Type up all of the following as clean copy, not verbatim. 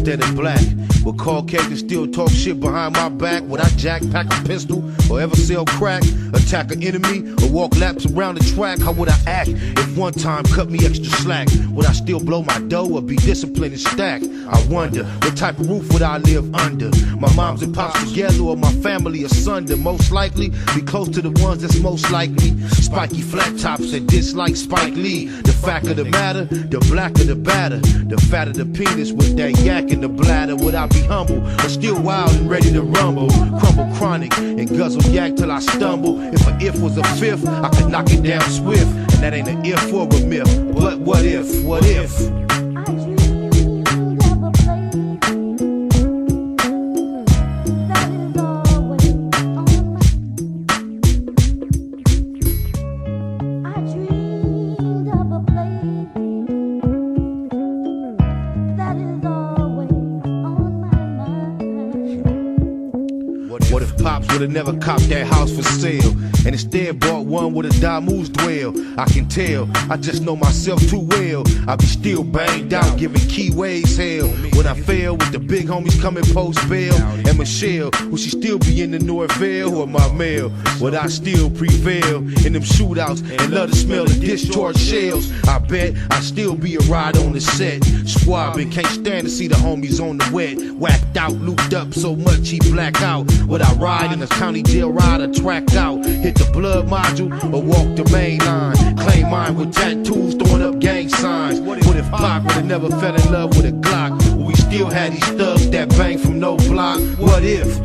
instead of black. But Caucasians still talk shit behind my back. Would I jack, pack a pistol, or ever sell crack? Attack an enemy, or walk laps around the track? How would I act if one time cut me extra slack? Would I still blow my dough or be disciplined and stack? I wonder, what type of roof would I live under? My moms and pops together or my family asunder? Most likely, be close to the ones that's most likely. Spiky flat tops that dislike Spike Lee. The fact of the matter, the blacker the batter. The fatter the penis with that yak in the bladder. Would I be humble or still wild and ready to rumble? Crumble chronic and guzzle yak till I stumble. If an if was a fifth, I could knock it down swift. And that ain't an if or a myth. But what if, what if? What if Pops would've never copped that house for sale, and instead bought one with a Damu's dwell? I can tell, I just know myself too well. I be still banged out, giving keyways hell. When I fail with the big homies coming post bail, and Michelle, will she still be in the Norvell or my mail? Would I still prevail in them shootouts and love to smell the discharged shells? I bet I'd still be a ride on the set. Squabbing, can't stand to see the homies on the wet. Whacked out, looped up so much he black out. Would I ride in a county jail ride or tracked out? Hit the blood module or walk the main line? Claim mine with tattoos, throwing up gang signs. What if Pac would've never fell in love with a Glock? Would we still had these thugs that bang from no block? What if?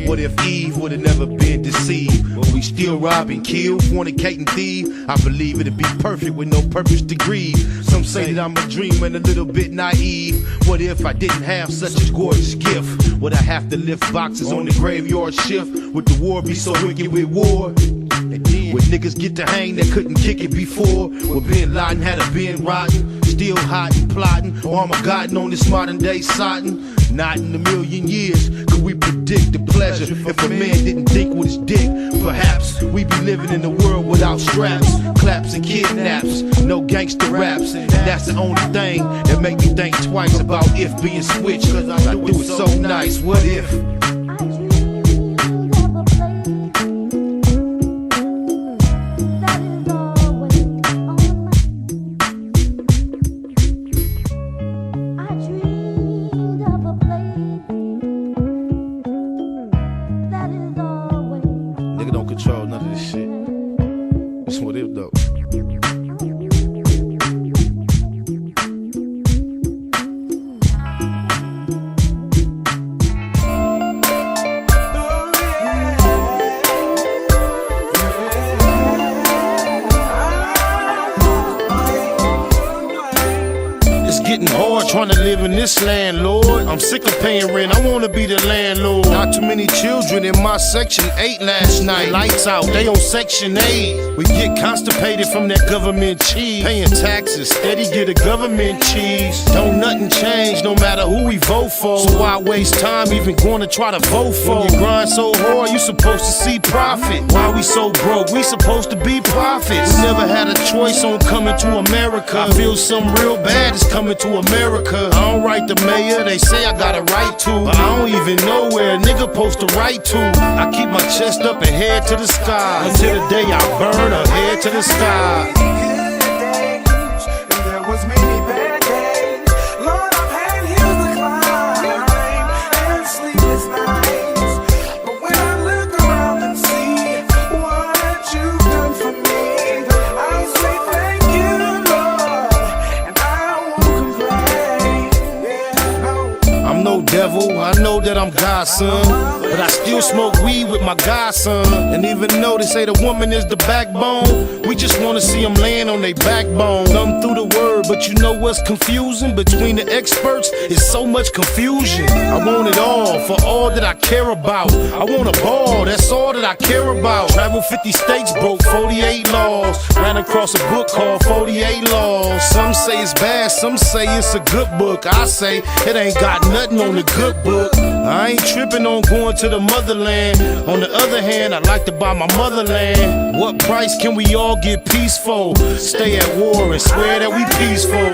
What if Eve would've never been deceived? Will we still rob and kill, fornicate and thieve? I believe it'd be perfect with no purpose to grieve. Some say that I'm a dreamer and a little bit naive. What if I didn't have such a gorgeous gift? Would I have to lift boxes on the graveyard shift? Would the war be so wicked with war? Would niggas get to hang that couldn't kick it before? Would Bin Laden had a been rotten? Still hot and plotting, Armageddon on this modern day sodden? Not in a million years could we predict the pleasure. If a man didn't think with his dick, perhaps we'd be living in a world without straps, claps and kidnaps, no gangster raps. And that's the only thing that make me think twice about if being switched, cause I do it so nice. What if? Nigga don't control none of this shit. That's what it though. Getting hard trying to live in this land, Lord. I'm sick of paying rent, I wanna be the landlord. Not too many children in my section 8 last night. Lights out, they on section 8. We get constipated from that government cheese. Paying taxes, steady get a government cheese. Don't nothing change no matter who we vote for. So why waste time even going to try to vote for? When you grind so hard, you supposed to see profit. Why we so broke? We supposed to be prophets. We never had a choice on coming to America. I feel something real bad is coming to America. I don't write the mayor, they say I got a right to, but I don't even know where a nigga supposed to write to. I keep my chest up and head to the sky until the day I burn or head to the sky. devil, I know that I'm God's son, but I still smoke weed with my godson. And even though they say the woman is the backbone, we just wanna see them laying on their backbone. Thumb through the word, but you know what's confusing? Between the experts, it's so much confusion. I want it all, for all that I care about. I want a ball, that's all that I care about. Travel 50 states, broke 48 laws. Ran across a book called 48 Laws. Some say it's bad, some say it's a good book. I say it ain't got nothing on the good book. I ain't tripping on going to the motherland. On the other hand, I like to buy my motherland. What price can we all get peaceful? Stay at war and swear that we peaceful.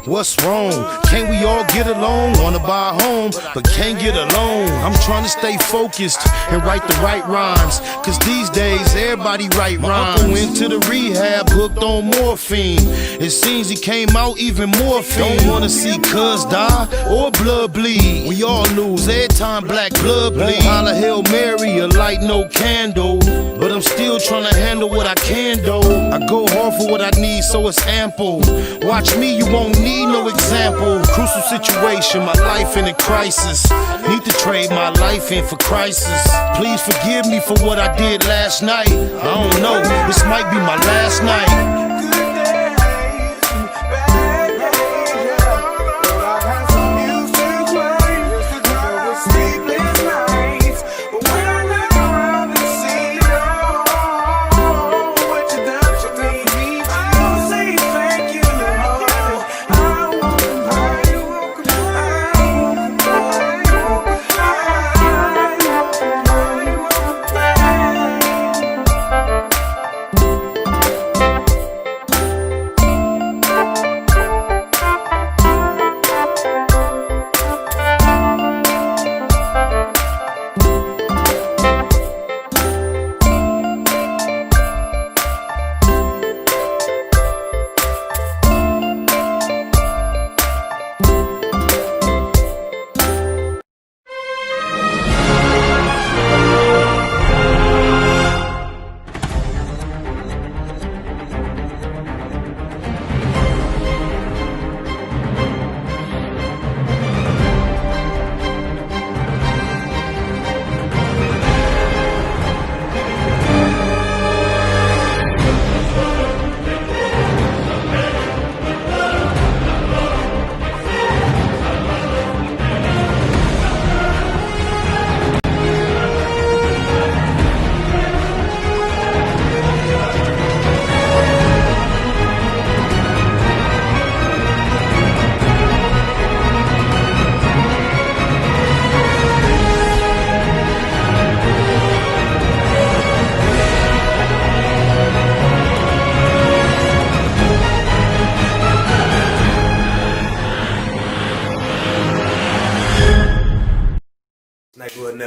What's wrong? Can't we all get along? Wanna buy a home, but can't get along. I'm trying to stay focused and write the right rhymes, cause these days everybody write rhymes. My uncle went to the rehab, hooked on morphine. It seems he came out even more fiend. Don't wanna see cuz die or blood bleed. We all lose every time black blood bleed. Holla Hail Mary, a light no candle, but I'm still trying to handle what I can do. I go hard for what I need, so it's ample. Watch me, you won't need no example. Crucial situation, my life in a crisis. Need to trade my life in for crisis. Please forgive me for what I did last night. I don't know, this might be my last night.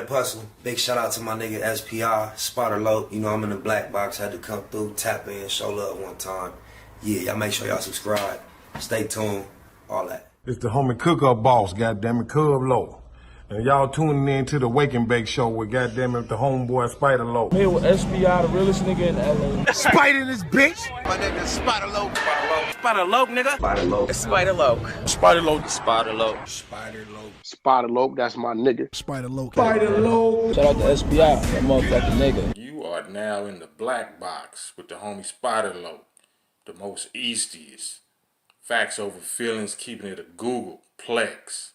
Hustle. Big shout out to my nigga SPI, Spotter Low. You know I'm in the black box, had to come through, tap in, show love one time. Yeah, y'all make sure y'all subscribe, stay tuned, all that. It's the homie Cook-Up Boss, goddammit, Cub Low. And y'all tuning in to the Wake and Bake Show with goddammit the homeboy Spider Low. I'm here with SPI, the realest nigga in LA. Spider this bitch. My name is Spider Low. Spider Low, nigga. Spider Low. Spider Low. Spider Low. Spider Low. Spider Low. Spider Low, that's my nigga. Spider Low. Spider Low. Shout out to SPI, that motherfucking nigga. You are now in the black box with the homie Spider Low, the most eastiest. Facts over feelings, keeping it a Google Plex.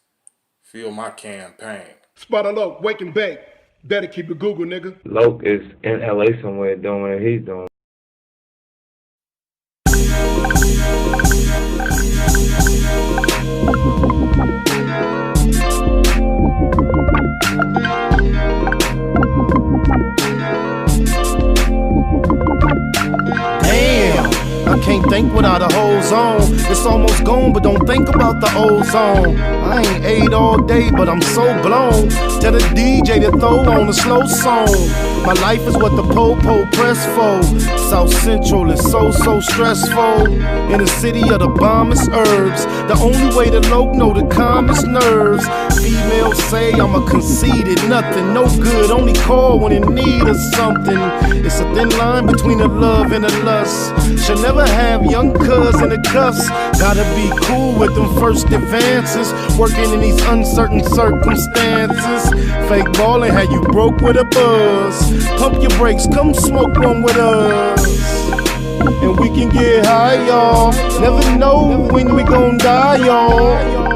Feel my campaign. Spider Low, Wake and Bake. Better keep it Google, nigga. Loke is in LA somewhere doing what he's doing. Damn, I can't think without a hose on. It's almost gone, but don't think about the ozone. I ain't ate all day, but I'm so blown. Tell the DJ to throw on a slow song. My life is what the po-po press for. South Central is so stressful. In the city of the bombest herbs. The only way to lope know the calmest nerves. Females say I'm a conceited nothing. No good, only call when in need of something. It's a thin line between the love and the lust. Should never have young cuz in the cuffs. Gotta be cool with them first advances. Working in these uncertain circumstances. Fake ballin' had you broke with a buzz. Pump your brakes, come smoke one with us. And we can get high, y'all. Never know when we gon' die, y'all.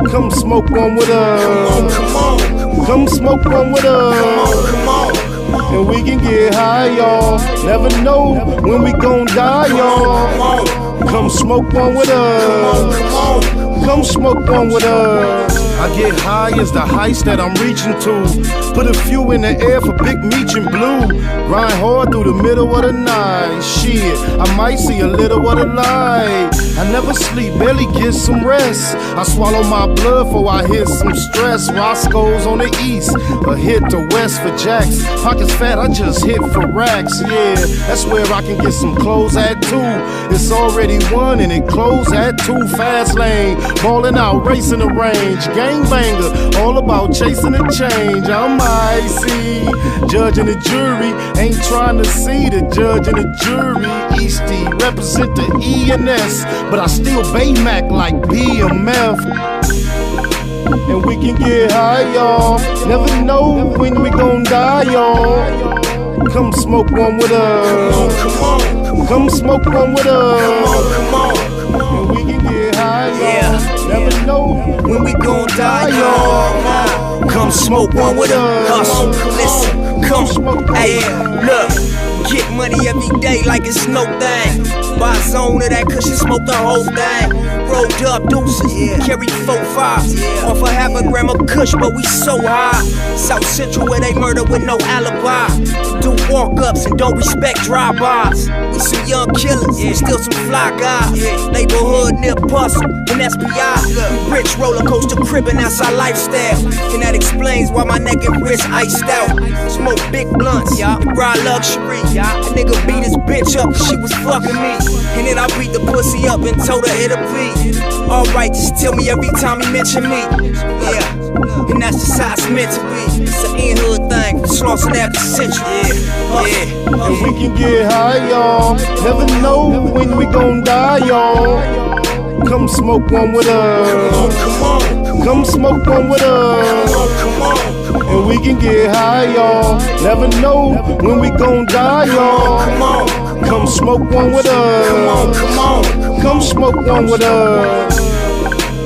Come smoke one with us. Come on. Come smoke one with us. Come on. And we can get high, y'all. Never know when we gon' die, y'all. Come smoke one with us. Come smoke one with us. I get high as the heights that I'm reaching to. Put a few in the air for Big Meech and Blue. Grind hard through the middle of the night. Shit, I might see a little of the light. I never sleep, barely get some rest. I swallow my blood before I hit some stress. Roscoe's on the east, a hit to west for jacks. Pockets fat, I just hit for racks. Yeah, that's where I can get some clothes at too. It's already 1 and it closed at 2. Fast lane, ballin' out, racing the range. Gangbanger, all about chasing the change. I'm icy, judge and the jury. Ain't trying to see the judge and the jury. Eastie, represent the E&S, but I still BAYMAAC like BMF. And we can get high, y'all. Never know when we gon' die, y'all. Come smoke one with us. Come on. Come smoke one with us. Come on. And we can get high, y'all. Never know when we gon' die, y'all. Come smoke one with us. Listen, come smoke. Hey, look. Get money every day like it's no thing. Buy a zone of that cushion, smoke the whole thing. Rolled up deuces, carry 4-5s. Off a half a gram of kush, but we so high. South Central where they murder with no alibi. Do walk-ups and don't respect drive-bys. We some young killers, still some fly guys. Neighborhood near Puzzle and SPI. We rich roller coaster cribbing, that's our lifestyle. And that explains why my neck and wrist iced out. Smoke big blunts, ride luxury. A nigga beat his bitch up cause she was fucking me. And then I beat the pussy up and told her it'll be alright, just tell me every time he mention me. Yeah, and that's just how it's meant to be. It's an in-hood thing, Slauson after century. And we can get high, y'all. Never know when we gon' die, y'all. Come smoke one with us. Come on. Come smoke one with us. Come on. And we can get high, y'all. Never know when we gon' die, y'all. Come on. Come smoke one with us. Come on. Come on. Come smoke one with us.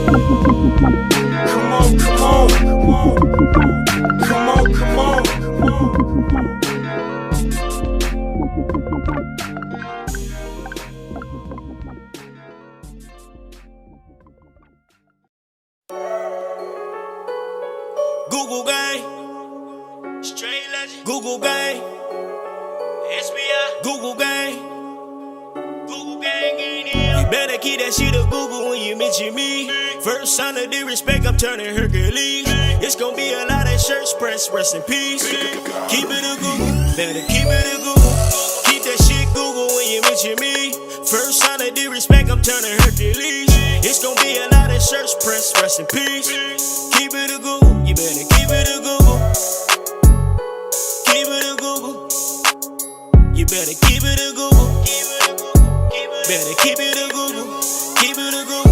Come on. Come on. Come on. Come on. Come on. Google gang, straight legend. Google gang, SBI. Google gang, Google gang ain't here. You better keep that shit a Google when you mention me. First sign of disrespect, I'm turning Hercules. It's gonna be a lot of shirts pressed, rest in peace. Keep it a Google, better keep it a Google. Keep that shit Google when you mention me. First sign of disrespect, I'm turning Hercules. It's gonna be a lot of shirts pressed, rest in peace. Keep it a Google. You better keep it a Google. Keep it a Google. You better keep it a Google. Better keep it a Google. Keep it a Google.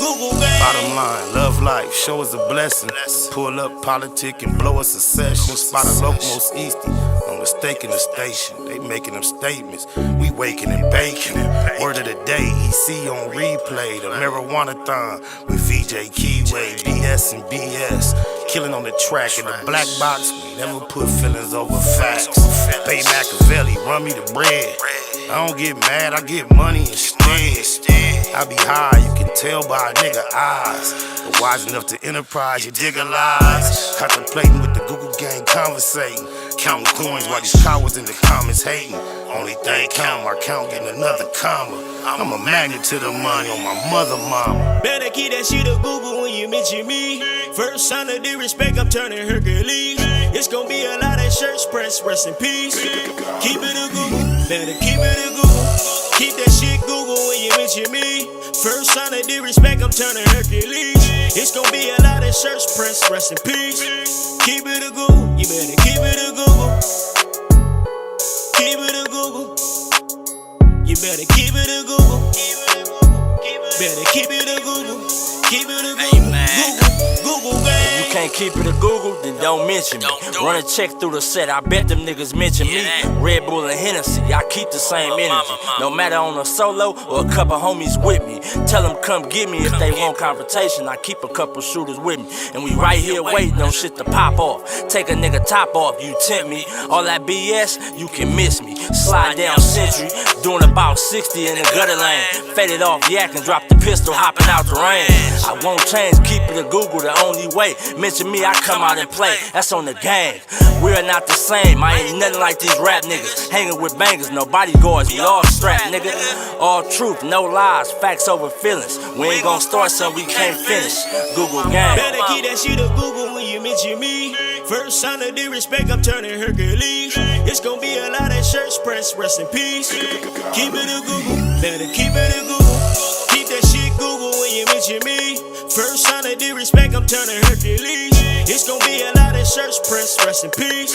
Google, baby. Bottom line, love life, show us a blessing. Pull up politic and blow us a session. Spot a local most easty. No mistake in the station. They making them statements. We waking and baking. Word of the day, EC on replay. The marijuana-thon with VJ Keyway, BS and BS. Killing on the track in the black box. We never put feelings over facts. BAYMAAC, run me the bread. I don't get mad, I get money instead. I be high, you can tell by a nigga eyes. But wise enough to enterprise, you dig a lies. Contemplating with the Google gang, conversating. Counting coins while these cowards in the comments hating. Only thing count, my count getting another comma. I'm a magnet to the money on my mother mama. Better keep that shit a Google when you mention me. First sign of disrespect, I'm turning Hercules. It's gonna be a lot of shirts pressed, rest in peace. Keep it a Google, better keep it a Google. Keep that shit Google when you mention me. First sign of disrespect, I'm turning Hercules. It's gonna be a lot of shirts pressed, rest in peace. Keep it a Google, you better keep it a Google. Keep it a Google. You better keep it a Google. Better keep it a Google. Keep it a Google. Google gang. If you can't keep it a Google, then don't mention me. Run a check through the set, I bet them niggas mention me. Red Bull and Hennessy, I keep the same energy. No matter on a solo or a couple homies with me. Tell them come get me if they want confrontation. I keep a couple shooters with me. And we right here waiting on shit to pop off. Take a nigga top off, you tempt me. All that BS, you can miss me. Slide down Century, doing about 60 in the gutter lane. Faded off yak and drop the pistol, hopping out the rain. I won't change, keep it a Google the only way. Mention me, I come out and play. That's on the gang. We are not the same. I ain't nothing like these rap niggas. Hanging with bangers, no bodyguards, we all strapped, nigga. All truth, no lies, facts over feelings. We ain't gonna start something we can't finish. Google gang. Better keep that shit a Google when you mention me. First sign of disrespect, I'm turning Hercules. It's gonna be a lot of shirts pressed, rest in peace. Keep it a Google, better keep it a Google. Keep that shit Google when you mention me. First sign of disrespect, I'm turning Hercules. It's gonna be a lot of shirts pressed, rest in peace.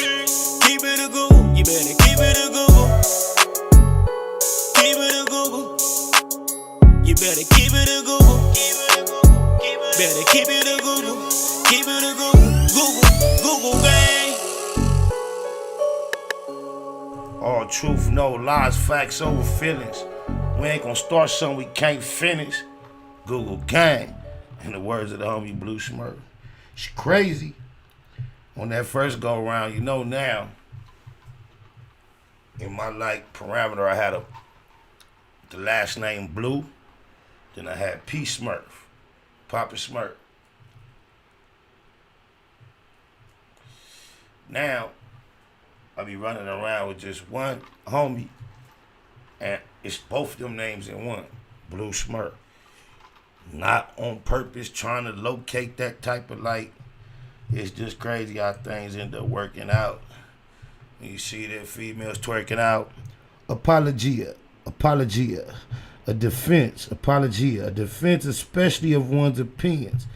Keep it a Google, you better keep it a Google. Keep it a Google. You better keep it a Google. Better keep it a Google. Keep it a Google. Google gang. All truth, no lies, facts over feelings. We ain't gonna start something we can't finish. Google gang. In the words of the homie Blue Smurf. It's crazy. On that first go around, you know now, in my like parameter, I had the last name Blue. Then I had P Smurf, Papa Smurf. Now, I be running around with just one homie, and it's both of them names in one, Blue Smurf. Not on purpose, trying to locate that type of like. It's just crazy how things end up working out. You see that females twerking out. Apologia, a defense, apologia, a defense especially of one's opinions,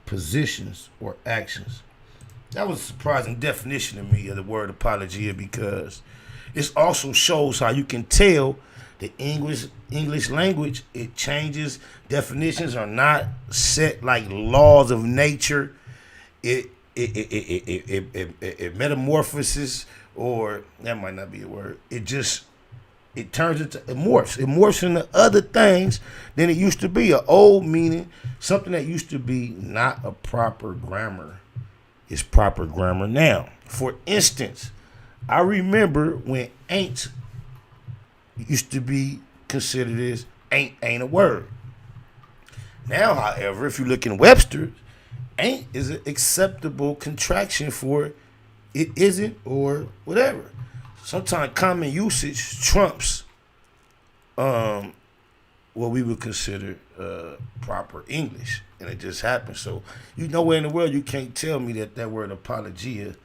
positions, or actions. That was a surprising definition to me of the word apologia, because this also shows how you can tell the English language, it changes. Definitions are not set like laws of nature. It metamorphoses, or that might not be a word. It turns into, it morphs into other things than it used to be. An old meaning, something that used to be not a proper grammar, is proper grammar now. For instance, I remember when ain't used to be considered as ain't a word. Now, however, if you look in Webster's, ain't is an acceptable contraction for it isn't or whatever. Sometimes common usage trumps what we would consider proper English, and it just happens. So you nowhere in the world you can't tell me that word apologia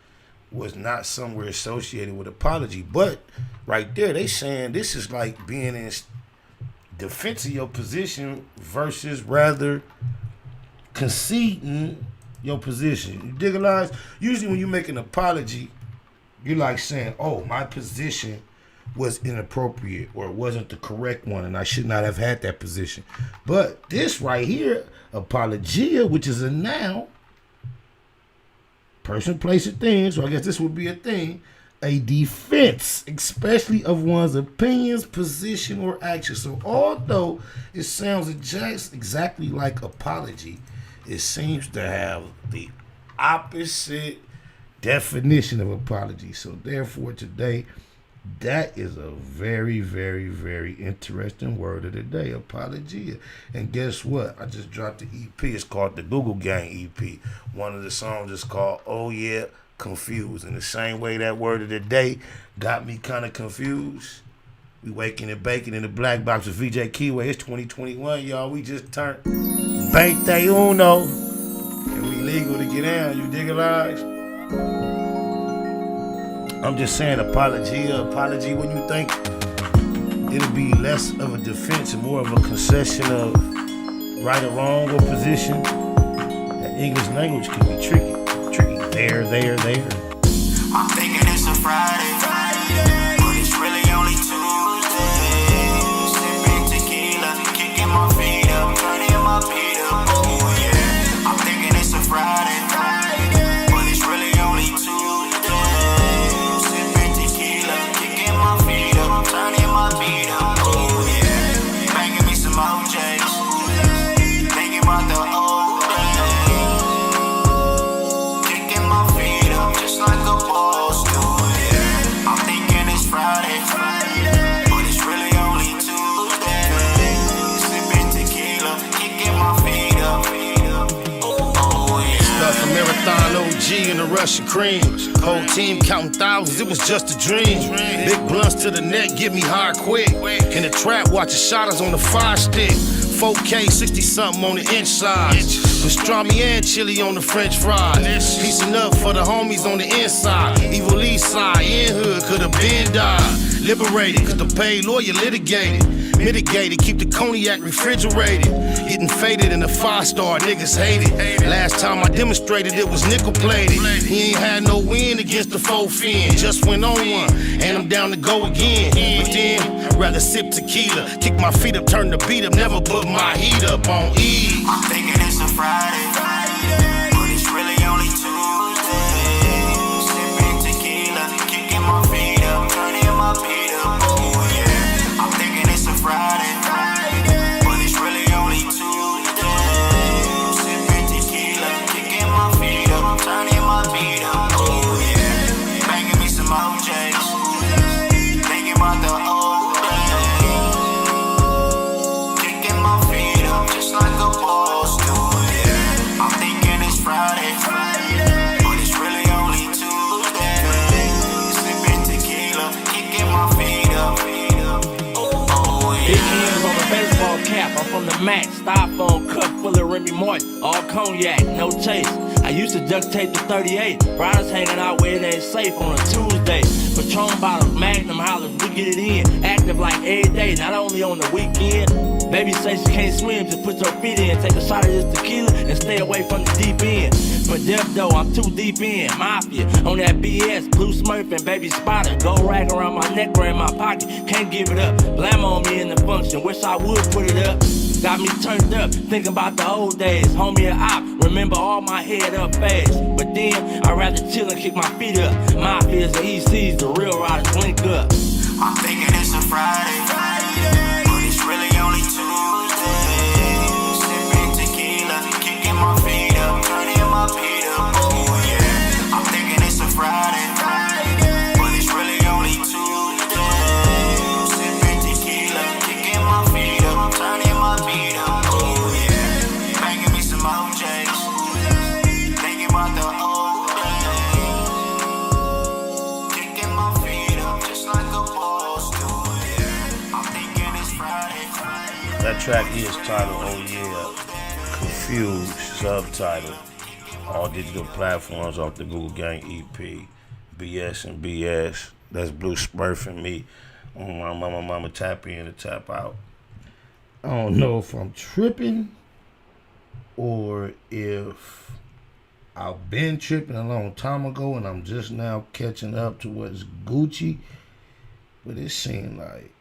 was not somewhere associated with apology. But right there, they saying this is like being in defense of your position versus rather conceding your position. You dig a line? Usually when you make an apology, you're like saying, oh, my position was inappropriate, or it wasn't the correct one, and I should not have had that position. But this right here, apologia, which is a noun, person, place, or thing, so I guess this would be a thing, a defense, especially of one's opinions, position, or action. So although it sounds exactly like apology, it seems to have the opposite definition of apology. So therefore today, that is a very, very, very interesting word of the day, apologia. And guess what? I just dropped the EP. It's called the Google Gang EP. One of the songs is called Oh Yeah, Confused. In the same way that word of the day got me kind of confused, We waking and baking in the black box with VJ Keyway. It's 2021, y'all. We just turned 21. And we legal to get down. You dig it, lies? I'm just saying apology when you think it'll be less of a defense and more of a concession of right or wrong or position. That English language can be tricky. There. I'm thinking it's a Friday, but it's really only Tuesday. Sipping tequila, kicking my feet up, turning my feet up. Oh yeah. I'm thinking it's a Friday, but it's really only Tuesday. Sipping tequila, kicking my feet up, turning my feet up. Oh yeah. Banging me some OJs, thinking about the old days. Kicking my feet up just like a boss do. I'm thinking it's Friday, but it's really only Tuesday. Sipping tequila, kicking my feet up. Oh yeah. Stuff a marathon OG and the Russian cream. Whole team counting thousands, it was just a dream. Big blunts to the neck, get me hard quick. In the trap, watching shotters on the 5-stick. 4K, 60 something on the inside. Pastrami and chili on the French fries. Piecing up for the homies on the inside. Evil East side, in hood, could've been died. Liberated, cause the paid lawyer litigated. Mitigated, keep the cognac refrigerated. Getting faded in the 5-star, niggas hate it. Last time I demonstrated it was nickel plated. He ain't had no win against the 4 fin. Just went on one, and I'm down to go again. But then, I'd rather sip tequila. Kick my feet up, turn the beat up, never put my heat up on E. I'm thinking it's a Friday, but it's really only Tuesday. Sipping tequila, kicking my feet up, turning my feet up. Oh yeah. I'm thinking it's a Friday, but it's really only Tuesday. Sipping tequila, kicking my feet up, turning my feet up. Oh yeah. Banging me some OJs, thinking about the old days. Kicking my feet up just like a boss do. I'm thinking it's Friday, but it's really only Tuesday. Sipping tequila, kicking my feet up. Oh Big yeah. hands on a baseball cap, I'm from the Mac. Styrofoam cup full of Remy Martin, all cognac, no chase. I used to duct tape the 38. Riders hanging out where it ain't safe on a Tuesday. Patron bottles, Magnum hollers, we get it in. Active like every day, not only on the weekend. Baby say she can't swim, just put your feet in. Take a shot of this tequila and stay away from the deep end. For death though, I'm too deep in. Mafia, on that BS, Blue Smurf and Baby Spotter. Gold rag around my neck or in my pocket, can't give it up. Blam on me in the function, wish I would put it up. Got me turned up, thinking about the old days. Homie and op, remember all my head up fast. But then, I'd rather chill and kick my feet up. Mafias and ECs, the real riders link up. I'm thinking it's a Friday, but it's really only Tuesday. Sipping tequila, kicking my feet up, turning my feet up. Oh yeah. I'm thinking it's a Friday, but it's really only Tuesday. Sipping tequila, kicking my feet up, turning my feet up. Oh yeah. Banging me some OJs, thinking about the old days. Kicking my feet up just like a boss do. I'm thinking it's Friday. That track is titled Oh Yeah, Confused, subtitle. All digital platforms off the Google Gang EP. BS and BS. That's Blue Smurf and me. On my mama tap in and tap out. I don't know if I'm tripping or if I've been tripping a long time ago and I'm just now catching up to what's Gucci. But it seemed like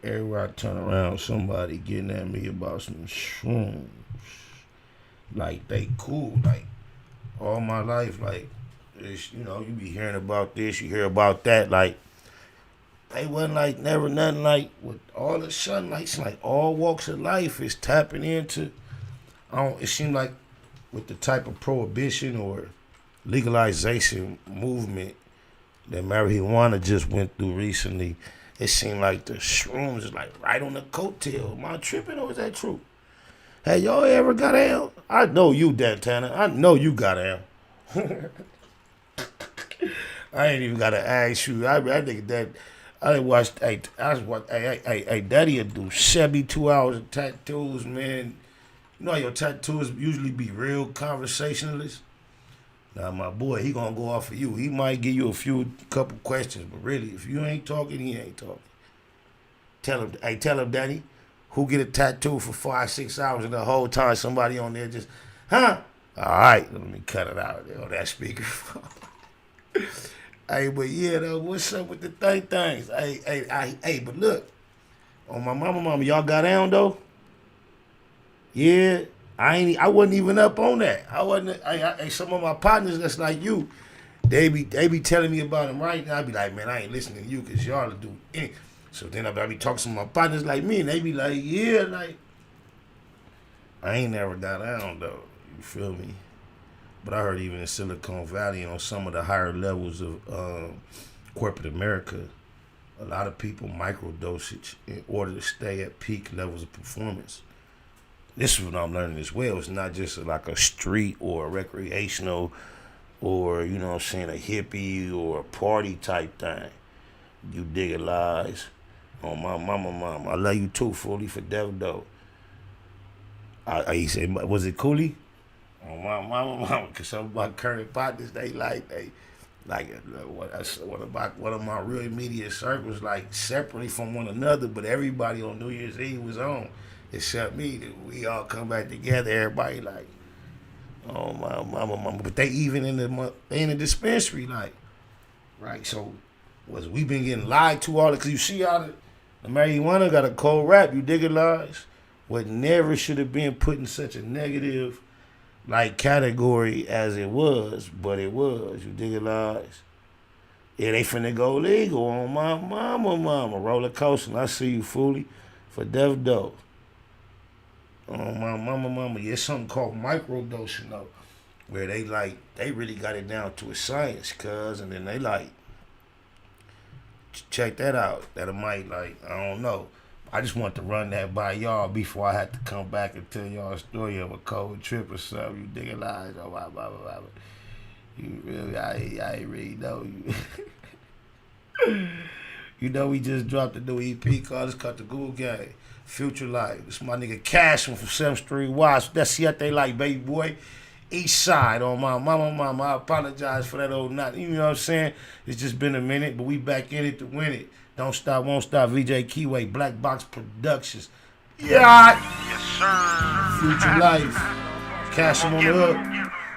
everywhere I turn around, somebody getting at me about some shrooms. Like, they cool. Like, all my life, like, it's, you know, you be hearing about this, you hear about that. Like, they wasn't like, never nothing like, with all of a sudden, like, it's like all walks of life is tapping into, it seemed like with the type of prohibition or legalization movement that marijuana just went through recently, it seemed like the shrooms is like right on the coattail. Am I tripping or is that true? Hey, y'all ever got down? I know you, Dantana. I know you got down. I ain't even gotta ask you. I think that I watched. Hey, Daddy would do 72 hours of tattoos, man. You know how your tattoos usually be real conversationalists. Now, my boy, he gonna go off for you. He might give you couple questions, but really, if you ain't talking, he ain't talking. Tell him, Daddy, who get a tattoo for 5-6 hours and the whole time somebody on there just, huh? All right, let me cut it out there on that speakerphone. Hey, but yeah, though, what's up with the things? Hey, but look, on my mama, y'all got down though? Yeah, I wasn't even up on that. I wasn't. Some of my partners that's like you, they be telling me about them right now. I be like, man, I ain't listening to you because y'all do anything. So then I be talking to my partners like me, and they be like, yeah, like I ain't never got down though. You feel me? But I heard even in Silicon Valley, on some of the higher levels of corporate America, a lot of people microdosage in order to stay at peak levels of performance. This is what I'm learning as well. It's not just like a street or a recreational or, you know what I'm saying, a hippie or a party type thing. You dig it, lies. Oh, my mama. I love you too, fully for devil though. He said, was it Cooley? Oh, my mama, because some of my current partners, one of my real immediate circles, like separately from one another, but everybody on New Year's Eve was on, except me. We all come back together, everybody like, oh, my mama. But they even in the dispensary, like, right? So, we been getting lied to all, because you see how the marijuana got a cold rap, you dig it, lies? What never should have been put in such a negative like category as it was, but it was. You dig it, lies? Yeah, they finna go legal on my mama. Roller coaster. I see you, fully for Dev Doe. On my mama. Yeah, something called microdosing though, where they really got it down to a science, cuz, and then they like, check that out. That it might I don't know. I just want to run that by y'all before I had to come back and tell y'all a story of a cold trip or something. You dig it, lies? Oh, blah. You really, I ain't really know you. You know, we just dropped a new EP called, it's called The Google Gang. Future Life. It's my nigga Cashman from 7th Street Watch. That's what they like, baby boy. East Side on my mama. I apologize for that old knot. You know what I'm saying? It's just been a minute, but we back in it to win it. Don't stop, won't stop. VJ Keyway, Black Box Productions. Yeah. Yes, sir. Future Life. Cash him on the hook.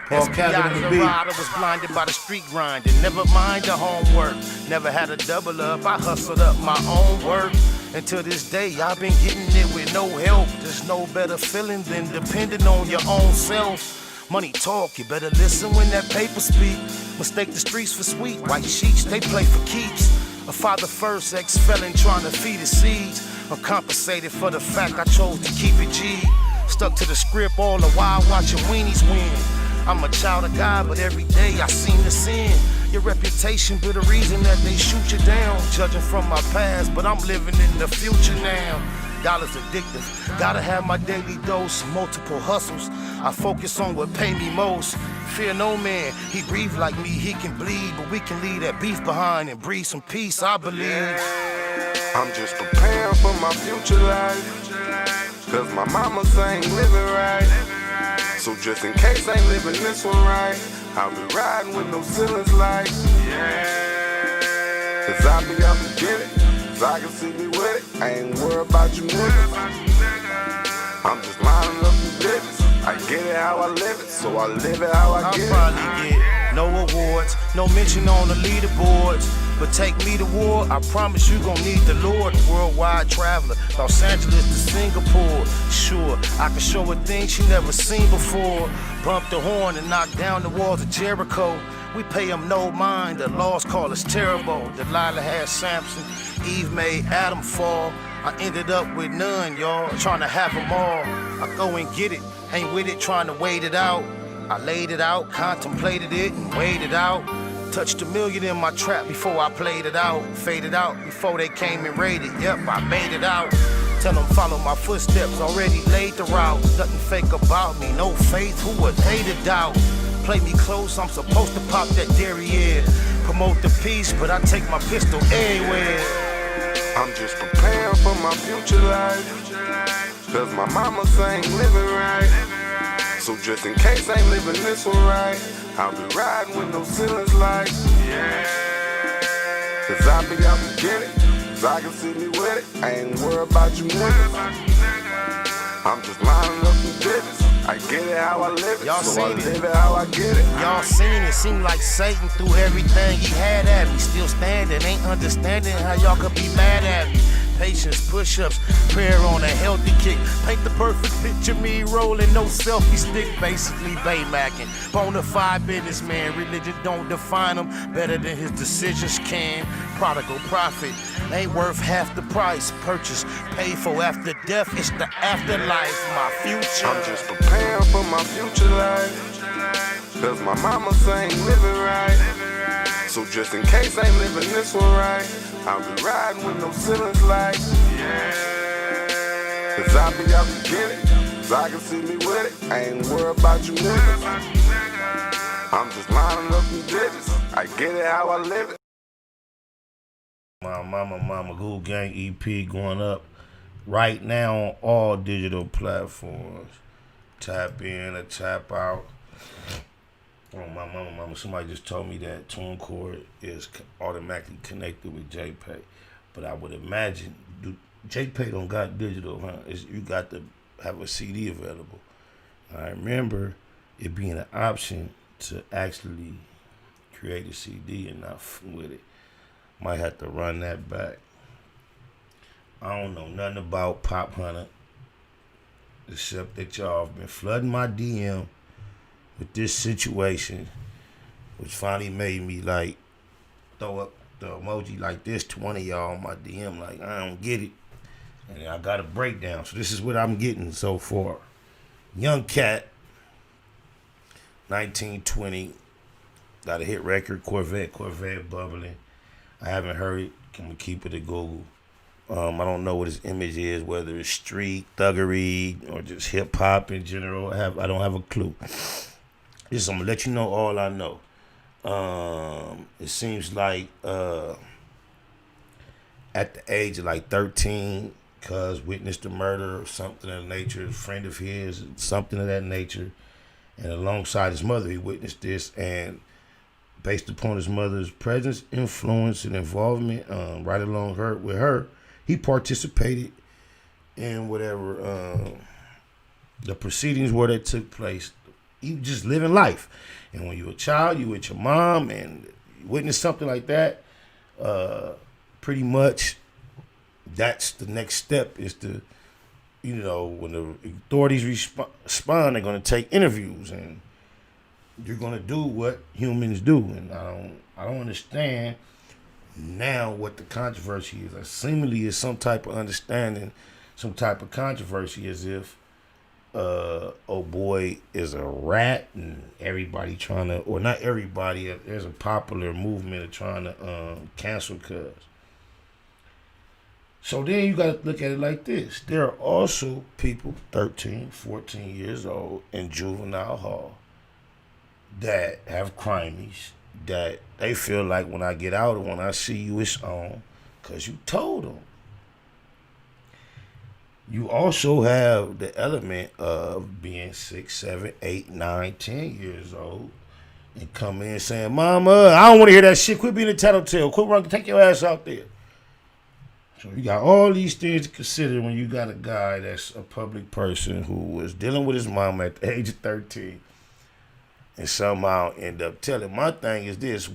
Paul Cabin on the beat. I was blinded by the street grinding. Never mind the homework. Never had a double up. I hustled up my own work. And to this day, I've been getting it with no help. There's no better feeling than depending on your own self. Money talk, you better listen when that paper speak. Mistake the streets for sweet. White sheets, they play for keeps. A father first, ex-felon trying to feed his seeds. I'm compensated for the fact I chose to keep it G. Stuck to the script all the while watching weenies win. I'm a child of God, but every day I seem to sin. Your reputation be the reason that they shoot you down. Judging from my past, but I'm living in the future now. Dollars addictive, gotta have my daily dose. Multiple hustles, I focus on what pay me most. Fear no man, he breathe like me, he can bleed. But we can leave that beef behind and breathe some peace, I believe. I'm just preparing for my future life, cause my mama ain't living right. So just in case I ain't living this one right, I'll be riding with no ceilings like, cause I be up to get it, cause I can see me with it. I ain't worried about you niggas, I'm just minding up the business. I get it how I live it, so I live it how I get it. I'll probably get no awards, no mention on the leaderboards. But take me to war, I promise you gon' need the Lord. Worldwide traveler, Los Angeles to Singapore. Sure, I can show her things she never seen before. Bump the horn and knock down the walls of Jericho. We pay them no mind, the laws call us terrible. Delilah had Samson, Eve made Adam fall. I ended up with none, y'all, trying to have them all. I go and get it, ain't with it, trying to wait it out. I laid it out, contemplated it, and weighed it out. Touched $1 million in my trap before I played it out. Faded out before they came and raided. Yep, I made it out. Tell them follow my footsteps, already laid the route. Nothing fake about me, no faith, who are they to doubt? Play me close, I'm supposed to pop that derriere. Promote the peace, but I take my pistol everywhere. I'm just preparing for my future life. Cause my mama ain't living right. So just in case I ain't living this one right, I'll be riding with no ceilings like, yeah. Cause I be out to get it, cause I can see me with it. I ain't worried about you niggas. I'm just lining up the digits. I get it how I live it, Y'all so I seen live it. it how I get it. Y'all seen it, seemed like Satan threw everything he had at me. Still standing, ain't understanding how y'all could be mad at me. Patience, push-ups, prayer on a healthy kick. Paint the perfect picture, me rolling, no selfie stick. Basically BAYMAACing, bonafide businessman. Religion don't define him better than his decisions can. Prodigal prophet, ain't worth half the price. Purchase, paid for after death, it's the afterlife. My future, I'm just preparing for my future life. Cause my mama ain't living right. So just in case I ain't living this one right, I'll be riding with no ceilings like, yeah. Cause I be out to get it, cause I can see me with it. I ain't worried about you niggas. I'm just lining up the digits. I get it how I live it. My Mama Ghoul Gang EP going up right now on all digital platforms. Tap in or tap out. Oh, my mama, somebody just told me that TuneCore is automatically connected with JPay. But I would imagine, JPay don't got digital, huh? You got to have a CD available. I remember it being an option to actually create a CD and not f with it. Might have to run that back. I don't know nothing about Pop Hunter, except that y'all have been flooding my DM with this situation, which finally made me like throw up the emoji like this to one of y'all on my DM, like I don't get it. And I got a breakdown. So this is what I'm getting so far. Young cat, 1920, got a hit record, Corvette bubbling. I haven't heard it. Can we keep it at Google? I don't know what his image is, whether it's street, thuggery, or just hip hop in general. I don't have a clue. Just I'm gonna let you know all I know. It seems like at the age of like 13, cuz witnessed a murder or something of that nature, a friend of his, something of that nature, and alongside his mother, he witnessed this, and based upon his mother's presence, influence, and involvement, right along with her, he participated in whatever the proceedings where they took place. He was just living life. And when you're a child, you with your mom, and you witness something like that, pretty much that's the next step is to, when the authorities respond, they're going to take interviews, and you're going to do what humans do. And I don't understand now what the controversy is. Seemingly is some type of understanding, some type of controversy, as if oh boy is a rat, and everybody trying to, or not everybody, there's a popular movement of trying to cancel cuz. So then you got to look at it like this. There are also people 13, 14 years old in juvenile hall that have crimes that they feel like when I get out or when I see you, it's on because you told them. You also have the element of being 6, 7, 8, 9, 10 years old and come in saying, Mama, I don't want to hear that shit. Quit being a tattletale. Quit running. Take your ass out there. So you got all these things to consider when you got a guy that's a public person who was dealing with his mom at the age of 13 and somehow end up telling. My thing is this: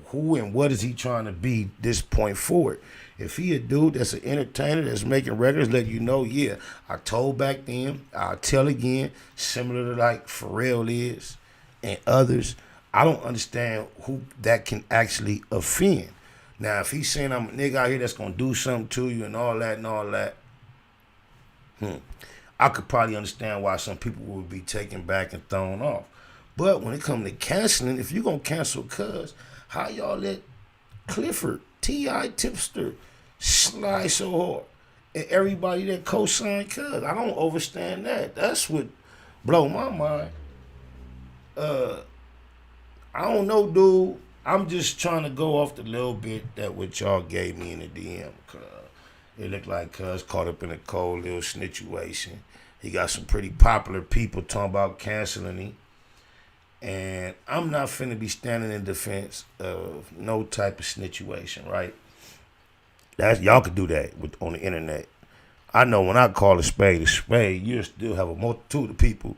who and what is he trying to be this point forward? If he a dude that's an entertainer that's making records, let you know, yeah, I told back then, I'll tell again, similar to like Pharrell is and others, I don't understand who that can actually offend. Now, if he's saying I'm a nigga out here that's gonna do something to you and all that, I could probably understand why some people would be taken back and thrown off. But when it comes to canceling, if you're gonna cancel cuz, how y'all let Clifford, T.I. Tipster slide so hard and everybody that co-signed cuz? I don't understand that. That's what blow my mind. I don't know, dude. I'm just trying to go off the little bit that what y'all gave me in the DM. It looked like cuz caught up in a cold little situation. He got some pretty popular people talking about canceling him. And I'm not finna be standing in defense of no type of situation, right? Y'all could do that on the internet. I know when I call a spade, you'll still have a multitude of people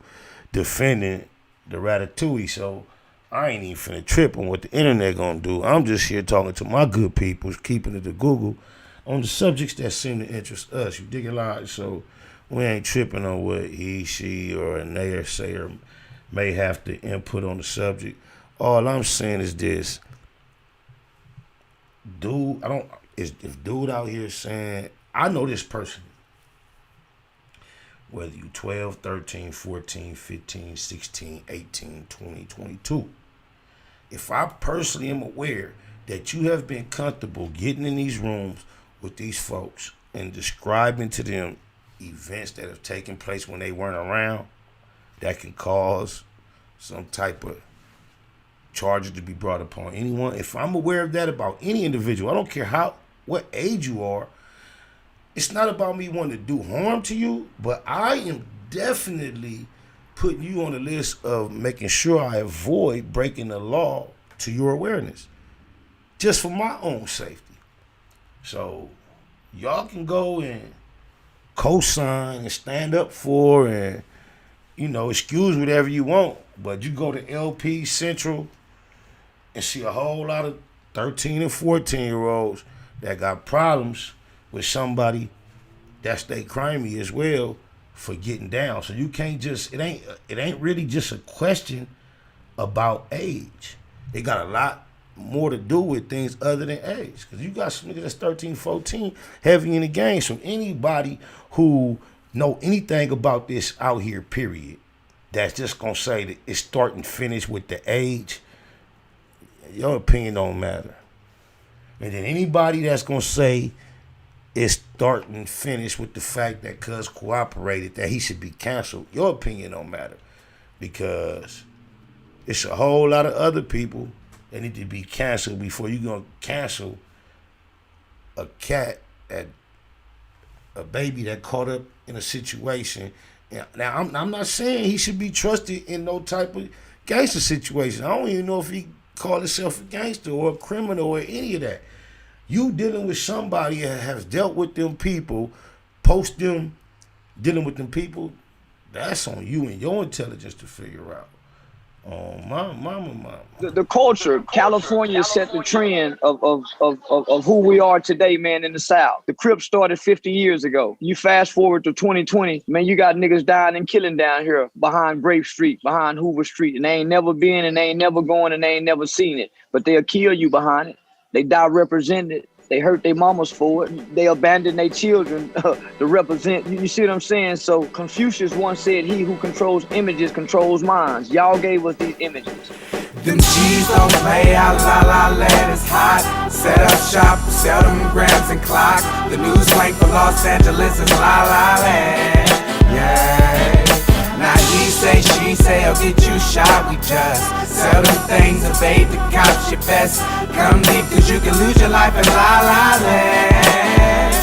defending the Ratatouille. So I ain't even finna trip on what the internet gonna do. I'm just here talking to my good people, keeping it to Google on the subjects that seem to interest us. You dig a lot? So we ain't tripping on what he, she, or a naysayer may have to input on the subject. All I'm saying is this. If dude out here saying, I know this person, whether you 12, 13, 14, 15, 16, 18, 20, 22. If I personally am aware that you have been comfortable getting in these rooms with these folks and describing to them events that have taken place when they weren't around that can cause some type of charges to be brought upon anyone, if I'm aware of that about any individual, I don't care what age you are, it's not about me wanting to do harm to you, but I am definitely putting you on the list of making sure I avoid breaking the law to your awareness, just for my own safety. So y'all can go and co-sign and stand up for and, excuse whatever you want, but you go to LP Central and see a whole lot of 13 and 14-year-olds that got problems with somebody that's they crimey as well for getting down. So you can't just, it ain't really just a question about age. It got a lot more to do with things other than age. Because you got some niggas that's 13, 14, heavy in the game. So anybody who know anything about this out here, period, that's just going to say that it's start and finish with the age, your opinion don't matter. And then anybody that's going to say it's start and finish with the fact that cuz cooperated, that he should be canceled, your opinion don't matter. Because it's a whole lot of other people that need to be canceled before you're going to cancel a cat, a baby that caught up in a situation. Now, I'm not saying he should be trusted in no type of gangster situation. I don't even know if he called himself a gangster or a criminal or any of that. You dealing with somebody that has dealt with them people, post them, dealing with them people, that's on you and your intelligence to figure out. Oh, mama. The culture, California set the trend of who we are today, man, in the South. The Crips started 50 years ago. You fast forward to 2020, man, you got niggas dying and killing down here behind Grape Street, behind Hoover Street, and they ain't never been and they ain't never going and they ain't never seen it. But they'll kill you behind it. They die represented. They hurt their mamas for it. They abandon their children to represent. You see what I'm saying? So Confucius once said, he who controls images controls minds. Y'all gave us these images. Them G's don't play out, la land is hot. Set up shop, sell them grams and clock. The new slang for Los Angeles is la land. Yeah. Now he say, she say, I'll get you shot. We just sell them things, evade the cops. Your best come deep, cause you can lose your life in la land.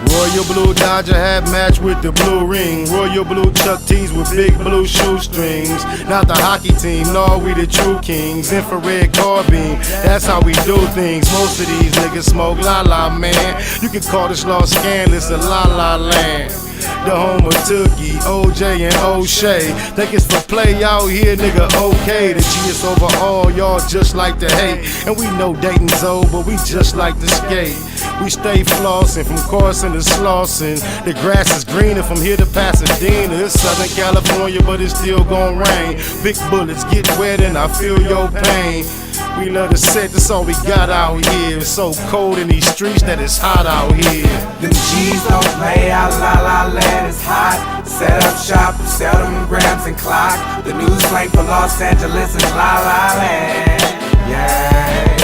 Royal blue Dodger hat matched with the blue ring. Royal blue Chuck tees with big blue shoestrings. Not the hockey team, no, we the true kings. Infrared carbine, that's how we do things. Most of these niggas smoke la man. You can call this law scandalous a la land. The home of Tookie, OJ and O'Shea. Think it's for play out here, nigga, okay. The G is over all, y'all just like to hate. And we know dating's old, but we just like to skate. We stay flossing from Carson to Slauson. The grass is greener from here to Pasadena. It's Southern California, but it's still gon' rain. Big bullets get wet and I feel your pain. We love to set, that's all we got out here. It's so cold in these streets that it's hot out here. Them G's don't play out, la land is hot. Set up shop, sell them grams and clock. The new slang for Los Angeles is la land. Yeah.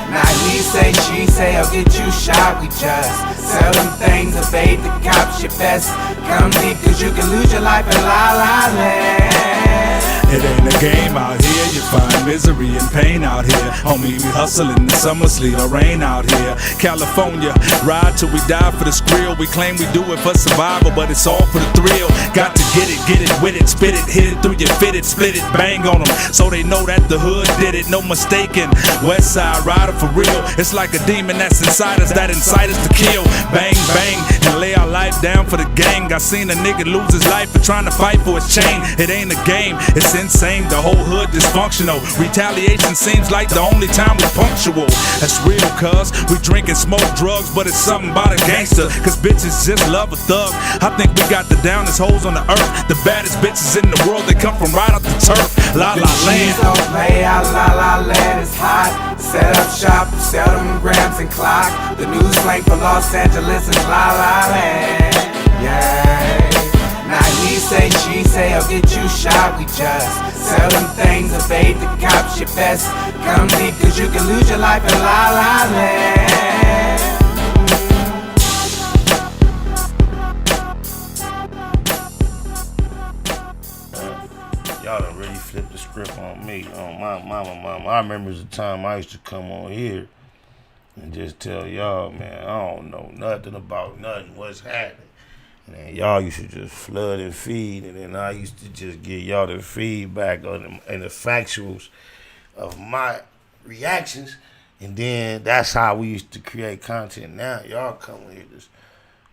Now he say, she say, I'll get you shot. We just sell them things, evade the cops. Your best come deep, cause you can lose your life in la land. It ain't a game out here, you find misery and pain out here. Homie, we hustling the summer sleet or rain out here. California, ride till we die for the skrill. We claim we do it for survival, but it's all for the thrill. Got to get it with it, spit it, hit it through your fitted, split it, bang on them, so they know that the hood did it, no mistaking. West side rider for real, it's like a demon that's inside us, that incite us to kill. Bang, bang, and lay our life down for the gang. I seen a nigga lose his life for trying to fight for his chain. It ain't a game, it's insane, the whole hood dysfunctional. Retaliation seems like the only time we punctual. That's real, cuz we drink and smoke drugs, but it's something about a gangster, cause bitches just love a thug. I think we got the downest hoes on the earth, the baddest bitches in the world, they come from right off the turf. La La Land. Don't play out, La La Land is hot. Set up shop, sell them grams and clock. The news link for Los Angeles is La La Land. Yeah. Now he say, she say, I'll get you shot. We just sell them things, evade the cops. Your best come deep, cause you can lose your life in La La Land. Y'all done really flipped the script on me, on my mama. I remember the time I used to come on here and just tell y'all, man, I don't know nothing about nothing, what's happening. And then y'all used to just flood and feed, and then I used to just give y'all the feedback on and the factuals of my reactions, and then that's how we used to create content. Now y'all come here just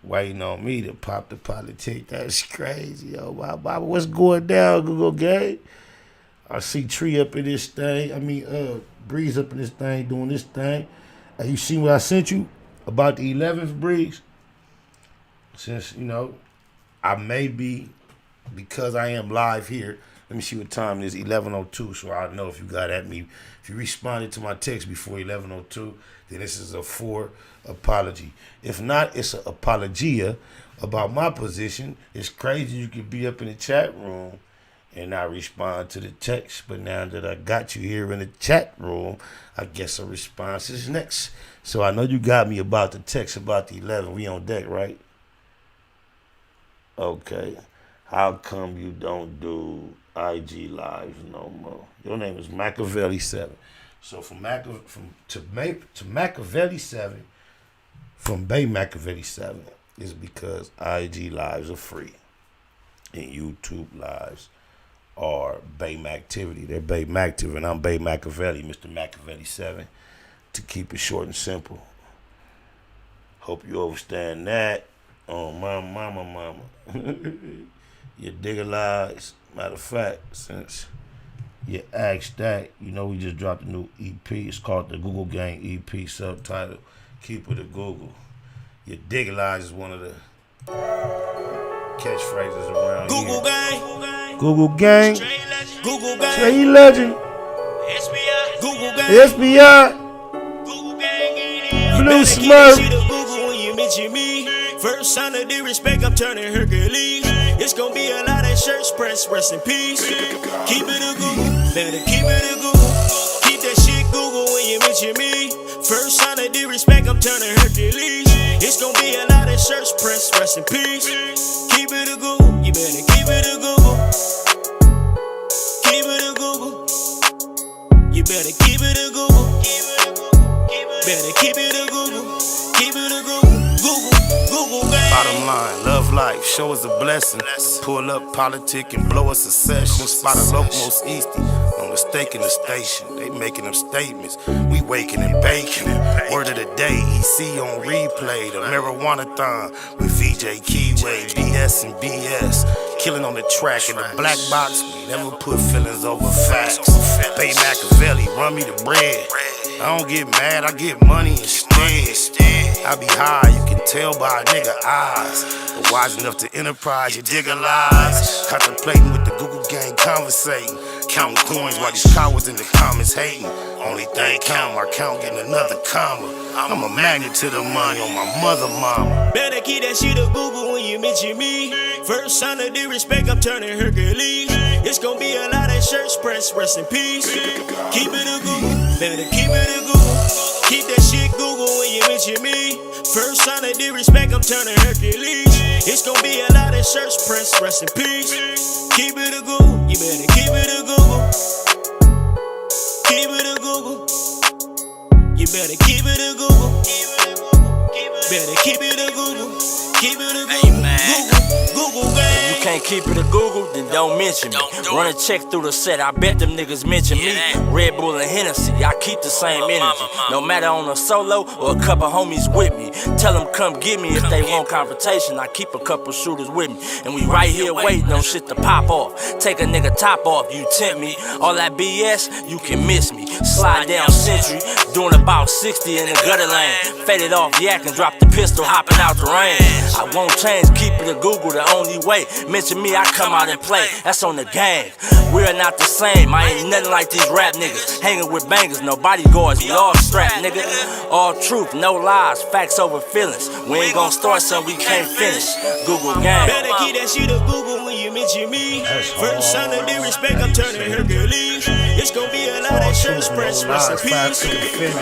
waiting on me to pop the politic. That's crazy, yo. Baba, what's going down, Google Gang? I see Tree up in this thing. Breeze up in this thing, doing this thing. And you seen what I sent you about the 11th, Breeze? Since, I may be, because I am live here, let me see what time it is, 11:02, so I know if you got at me. If you responded to my text before 11:02, then this is a apology. If not, it's an apologia about my position. It's crazy you could be up in the chat room and not respond to the text, but now that I got you here in the chat room, I guess a response is next. So I know you got me about the text about the 11. We on deck, right? Okay. How come you don't do IG lives no more? Your name is Machiavelli 7. So to Machiavelli 7, from BAYMAAC 7, is because IG lives are free and YouTube lives are BAYMAACtivity. They're BAYMAACtive, and I'm Machiavelli, Mr. Machiavelli 7, to keep it short and simple. Hope you understand that. Oh, my mama. You digger lies. Matter of fact, since you asked that, we just dropped a new EP. It's called the Google Gang EP, subtitled Keep It a Google. Your digger lies is one of the catchphrases around Google here. Gang. Google Gang. Google Gang. Straight Legend. SBI. Google Gang. SBI. Google Gang. Blue Smurf. Google when you mention me. First sign of disrespect, I'm turning Hercules. It's gonna be a lot of shirts pressed, rest in peace. Keep it a Google, better keep it a Google. Keep that shit Google when you mention me. First sign of disrespect, I'm turning Hercules. It's gonna be a lot of shirts pressed, rest in peace. Keep it a Google, you better keep it a Google. Keep it a Google. You better keep it a Google. Better keep it a Google. Keep it a Google. Google Gang. Bottom line, love life, show us a blessing. Pull up politic and blow us a session. Spot a local most easty, no mistake in the station. They making them statements, we waking and baking. Word of the day, EC on replay. The marijuana-thon with VJ Keyway, BS and BS. Killing on the track in the black box, we never put feelings over facts. BAYMAAC, run me the bread. I don't get mad, I get money instead. I be high, you can tell by a nigga eyes. But wise enough to enterprise, you digger lies. Contemplating with the Google Gang, conversating. Counting coins while these cowards in the comments hating. Only thing count, my count getting another comma. I'm a magnet to the money on my mother mama. Better keep that shit a Google when you mention me. First sign of disrespect, I'm turning Hercules. It's gonna be a lot of shirts pressed, rest in peace. Keep it a Google, better keep it a Google. Keep that shit Google when you mention me. First sign of disrespect, I'm turning Hercules. It's gonna be a lot of shirts pressed, rest in peace. Keep it a Google, you better keep it a Google. Keep it a Google. You better keep it a Google. Better keep it a Google. Keep it a Google. Google, gang. You can't keep it a Google, then don't mention me. Run a check through the set, I bet them niggas mention me. Red Bull and Hennessy, I keep the same energy. No matter on a solo or a couple homies with me. Tell them come get me if they want confrontation. I keep a couple shooters with me. And we right here waiting on shit to pop off. Take a nigga top off, you tempt me. All that BS, you can miss me. Slide down Century, doing about 60 in the gutter lane. Faded off yak and drop the pistol, hopping out the rain. I won't change, keep it a Google, the only way. Mention me, I come out and play. That's on the gang. We are not the same. I ain't nothing like these rap niggas. Hanging with bangers, no bodyguards, we all strapped, nigga. All truth, no lies, facts over feelings. We ain't gon' start something we can't finish. Google gang. Better keep that shit a Google when you mention me. First sign of disrespect, I'm turning Hercules. It's gonna be a lot of shirts pressed, rest in peace.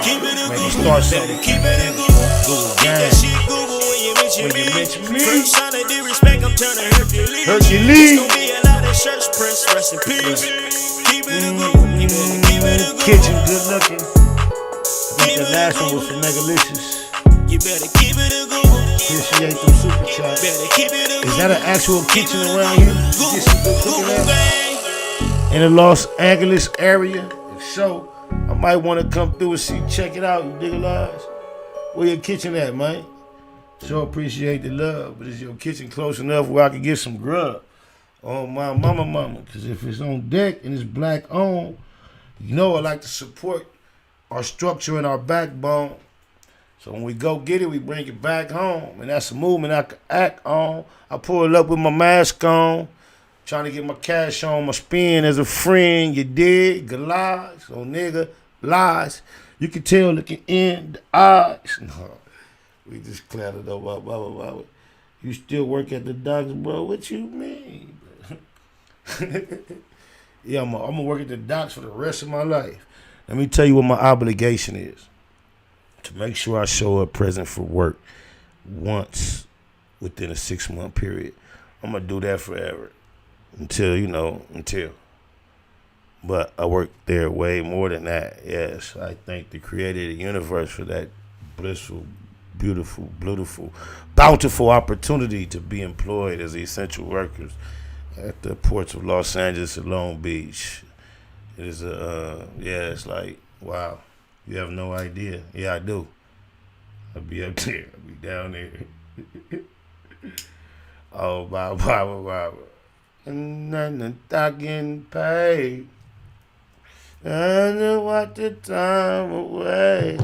Keep it a Google. Better keep it a Google. Keep that shit Google when you mention me. First sign of disrespect, I'm turning Hercules. It's gonna be a lot of shirts pressed, rest in peace. Keep it a Google. Keep it a Google. Kitchen, good looking. I think the last one was for Megalicious. You better keep it a Google. Appreciate them super chats. Better keep it a Google. Is that an actual kitchen around here? You get some good cooking at? In the Los Angeles area? If so, I might want to come through and see, check it out, you dig lies? Where your kitchen at, man? Sure appreciate the love, but is your kitchen close enough where I can get some grub? Oh, my mama, because if it's on deck and it's black owned, you know I like to support our structure and our backbone. So when we go get it, we bring it back home. And that's a movement I can act on. I pull up with my mask on, trying to get my cash on, my spin as a friend, you dig? Good lies, oh nigga, lies. You can tell looking in the eyes. No, we just clattered up, blah, blah, blah, blah. You still work at the docks, bro? What you mean? Yeah, I'm gonna work at the docks for the rest of my life. Let me tell you what my obligation is. To make sure I show up present for work once within a 6-month period. I'm going to do that forever until. But I work there way more than that. Yes, I thank the creator of the universe for that blissful, beautiful, bountiful opportunity to be employed as essential workers at the ports of Los Angeles and Long Beach. It is it's like, wow. You have no idea. Yeah, I do. I'll be up there. I'll be down there. Oh, blah. And nothing I getting paid. I don't want the time away.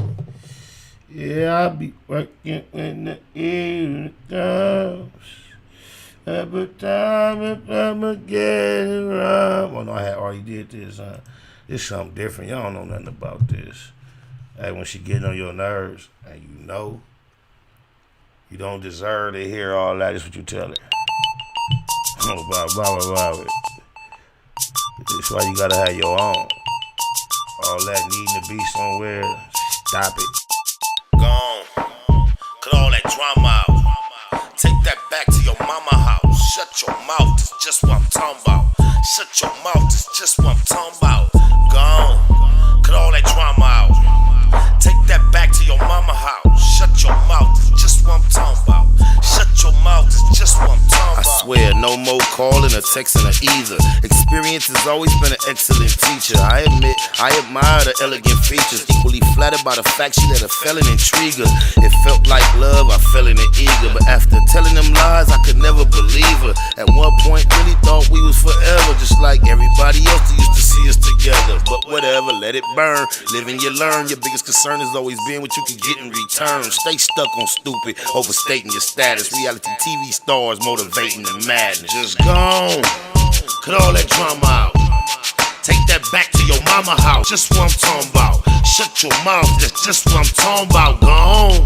Yeah, I'll be working when the evening comes. Every time if I'ma get it wrong. Oh, no, I had already did this, huh? This something different. Y'all don't know nothing about this. Hey, when she getting on your nerves, and you know you don't deserve to hear all that, is what you tell her. Oh, blah. That's why you gotta have your own. All that needing to be somewhere, stop it. Gone. Cut all that drama out. Take that back to your mama house. Shut your mouth, that's just what I'm talking about. Shut your mouth, that's just what I'm talking about. Gone. Cut all that drama out. Take that back to your mama house. Shut your mouth, that's just what I'm talking about. Shut your mouth, that's just what I'm talking about. I swear, no more calling or texting or either. Experience has always been an excellent teacher. I admit, I admire the elegant features. Equally flattered by the fact she let a felon intrigue her. It felt like love, I fell in it eager. But after telling them lies, I could never believe her. At one point, really thought we was forever. Just like everybody else that used to see us together. But whatever, let it burn. Live and you learn. Your biggest concern has always been what you can get in return. Stay stuck on stupid, overstating your status. Reality TV stars motivating the madness. Just gone. Cut all that drama out. Take that back to your mama house. Just what I'm talking about. Shut your mouth. That's just what I'm talking about. Gone.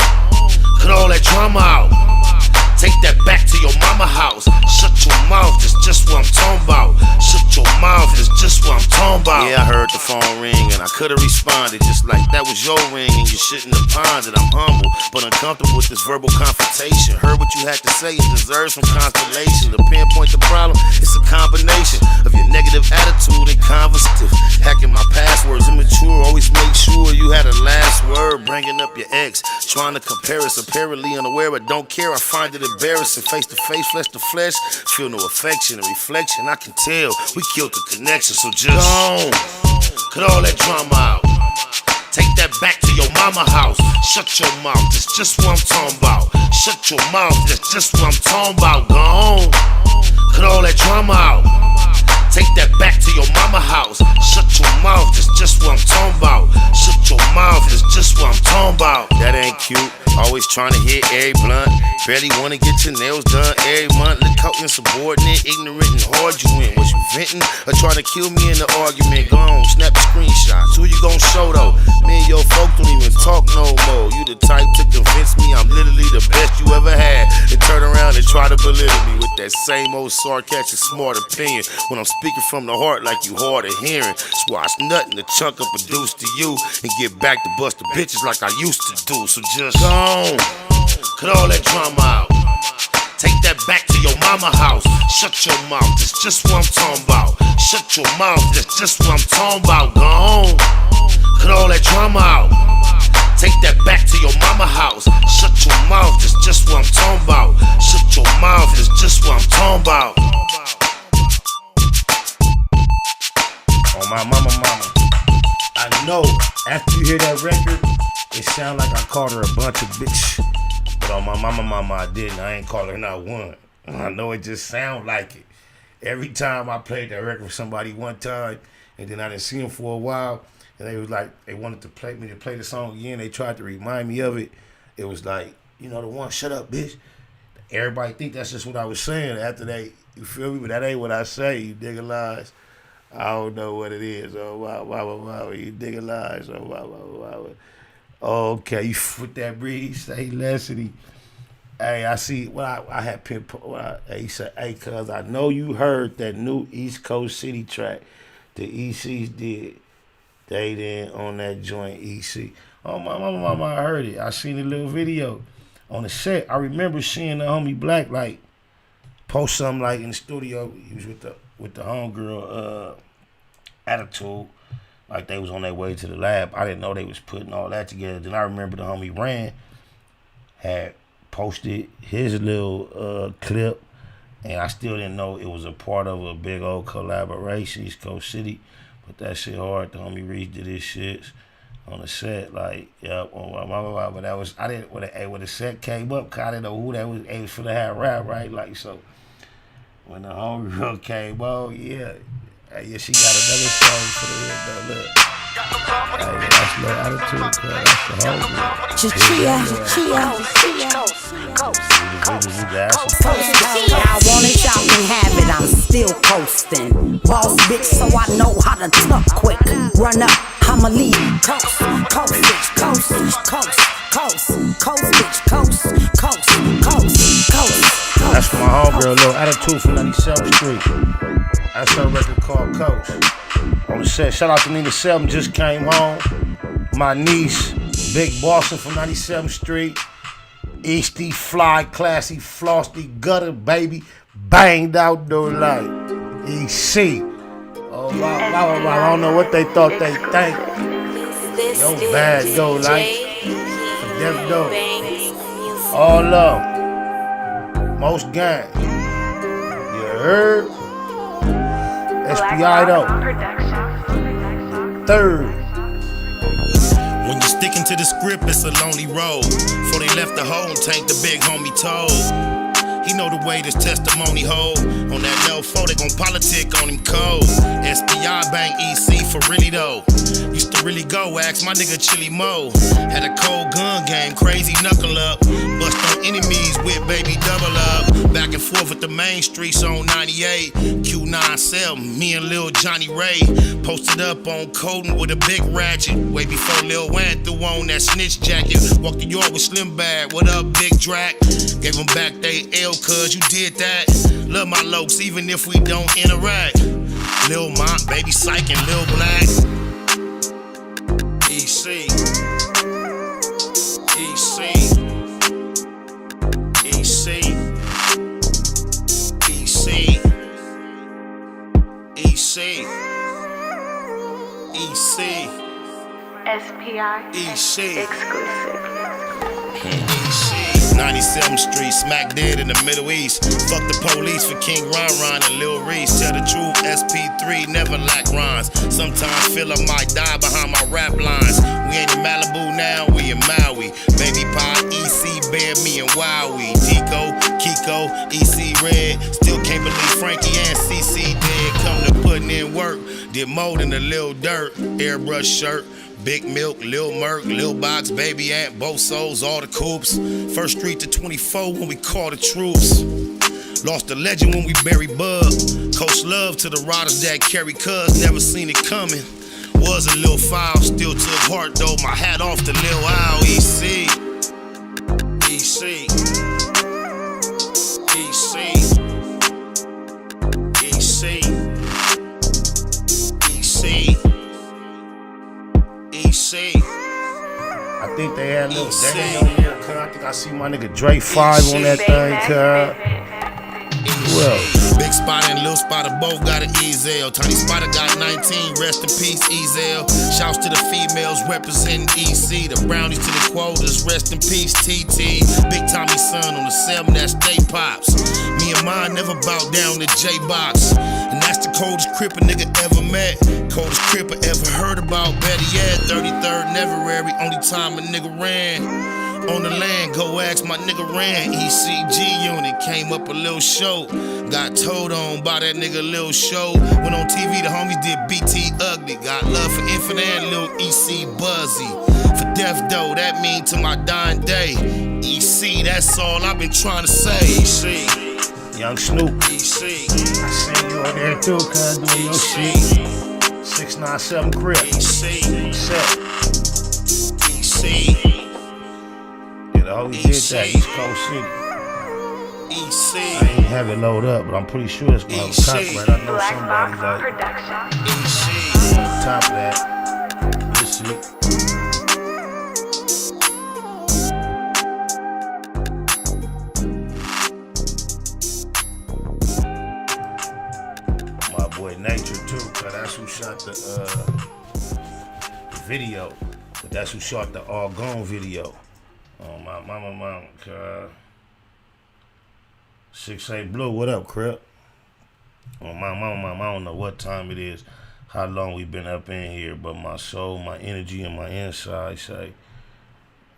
Cut all that drama out. Take that back to your mama house. Shut your mouth, that's just what I'm talking about. Shut your mouth, that's just what I'm talking about. Yeah, I heard the phone ring and I could've responded just like that was your ring and you shouldn't have pondered. I'm humble, but uncomfortable with this verbal confrontation. Heard what you had to say, it deserves some constellation. To pinpoint the problem, it's a combination of your negative attitude and conversative. Hacking my passwords, immature, always make sure you had a last word. Bringing up your ex, trying to compare us, apparently unaware, but don't care. I find it embarrassing. Face to face, flesh to flesh, feel no affection and reflection. I can tell we killed the connection, so just gone. Cut all that drama out. Take that back to your mama house. Shut your mouth, that's just what I'm talking about. Shut your mouth, that's just what I'm talking about. Gone. Cut all that drama out. Take that back to your mama house. Shut your mouth, that's just what I'm talking about. Shut your mouth, that's just what I'm talking about. That ain't cute. Always trying to hit every blunt. Barely wanna get your nails done every month. Look out insubordinate, ignorant, and hard you in. Was you venting or trying to kill me in the argument? Go on, snap the screenshots. Who you gon' show though? Me and your folk don't even talk no more. You the type to convince me I'm literally the best you ever had, and turn around and try to belittle me with that same old sarcastic smart opinion. When I'm speaking from the heart like you hard of hearing. Swatch nothing to chunk up a deuce to you and get back to bust the bitches like I used to do. So just gone. Cut all that drama out. Take that back to your mama house. Shut your mouth, that's just what I'm talking about. Shut your mouth, that's just what I'm talking about. Gone. Cut all that drama out. Take that back to your mama house. Shut your mouth, that's just what I'm talking about. Shut your mouth, that's just what I'm talking about. On my mama. I know after you hear that record, it sound like I called her a bunch of bitch. But on my mama, I didn't. I ain't call her not one. I know it just sound like it. Every time I played that record for somebody one time, and then I didn't see them for a while, and they was like, they wanted to play me to play the song again. They tried to remind me of it. It was like, you know, the one, shut up, bitch. Everybody think that's just what I was saying after they, you feel me? But that ain't what I say, you nigga lies. I don't know what it is. Oh, wow, you nigga lies. Oh, wow. Okay, you with that breeze, say Leslie. Hey, I see. Well, I had pinpoint. He said, "Hey, cuz I know you heard that new East Coast City track the ECs did. They didn't on that joint EC. Oh my mama, I heard it. I seen the little video on the set. I remember seeing the homie Black like post something like in the studio. He was with the homegirl Attitude. Like they was on their way to the lab. I didn't know they was putting all that together. Then I remember the homie Rand had posted his little clip, and I still didn't know it was a part of a big old collaboration, East Coast City. But that shit hard. The homie Reese did his shits on the set, like, yeah, but that was, I didn't, when the set came up, cause I didn't know who that was. It was for the have rap, right? Like, so when the homegirl came on, yeah, she got another song for the look. Hey, that's no attitude, cuz that's the homegirl. I want it, y'all can have it, I'm still coasting. Boss bitch, so I know how to tuck quick. Run up, I'ma leave. Coast, bitch, coast, coast. That's my homegirl, little Attitude from 97th Street. That's her record called Coast. On the set, shout out to Nina 7, just came home. My niece, Big Boston from 97th Street. Easty, fly, classy, flossy, gutter, baby, banged out no light. EC. Oh, wow. I don't know what they thought they think. No bad though, like. For them though. All up. Most gang. You heard? SPI though. Third. When you're sticking to the script, it's a lonely road. Before they left the hole, tank the big homie told. He know the way this testimony hold. On that low foe, they gon' politic on him cold. SPI bang EC for really though. Used to really go, ask my nigga Chili Mo. Had a cold gun game, crazy knuckle up. Bust on enemies with baby double up. Back and forth with the main streets on 98. Q97, me and Lil Johnny Ray. Posted up on Colton with a big ratchet. Way before Lil Wayne threw on that snitch jacket. Walked the yard with Slim Bag, what up Big Drac? Gave them back they L cuz you did that. Love my lokes even if we don't interact. Lil Mont, Baby Psych and Lil Black. EC. Exclusive. 97th Street, smack dead in the Middle East. Fuck the police for King Ron and Lil Reese. Tell the truth, SP3 never lack rhymes. Sometimes feel I might die behind my rap lines. We ain't in Malibu now, we in Maui. Baby Pie, EC, Bear, me and Wowie. Tico, Kiko, EC Red. Still can't believe Frankie and CC dead. Come to putting in work, did more than a little dirt. Airbrush shirt. Big Milk, Lil Merc, Lil Box, Baby Ant, both souls, all the coops. First Street to 24 when we call the troops. Lost a legend when we buried Bug. Coach love to the riders that carry cuz, never seen it coming. Was a little foul, still took heart though. My hat off to Lil Owl, EC. EC. I think they had a little day on there, cuz. I think I see my nigga Dre 5 on that thing, cuz. Well, Big Spot and Lil Spotter both got an Ezel. Tiny Spotter got 19, rest in peace, Ezel. Shouts to the females representing EC. The brownies to the quotas, rest in peace, TT. Big Tommy's son on the 7, that's Stay Pops. Me and mine never bow down to J-Box. And that's the coldest crip a nigga ever met. Coldest crip I ever heard about, better yet. 33rd Neverary, only time a nigga ran. On the land, go ask my nigga Ran. ECG unit, came up a little show. Got told on by that nigga Lil Show. Went on TV, the homies did BT Ugly. Got love for Infinite and Lil EC Buzzy. For death though, that mean to my dying day. EC, that's all I've been trying to say. EC. Young Snoop. EC. I seen you on there too, cuz, doing your shit. 697 Crip. EC. Set. EC. I always did that, East Coast City. EC. I ain't have it load up, but I'm pretty sure it's my copyright. I know somebody like on top of that. Let's see. My boy Nature too, cause that's who shot the video. But that's who shot the All Gone video. Oh, my mama, 6'8" Blue, what up, Crip? Oh, my mama, I don't know what time it is, how long we been up in here, but my soul, my energy, and my inside say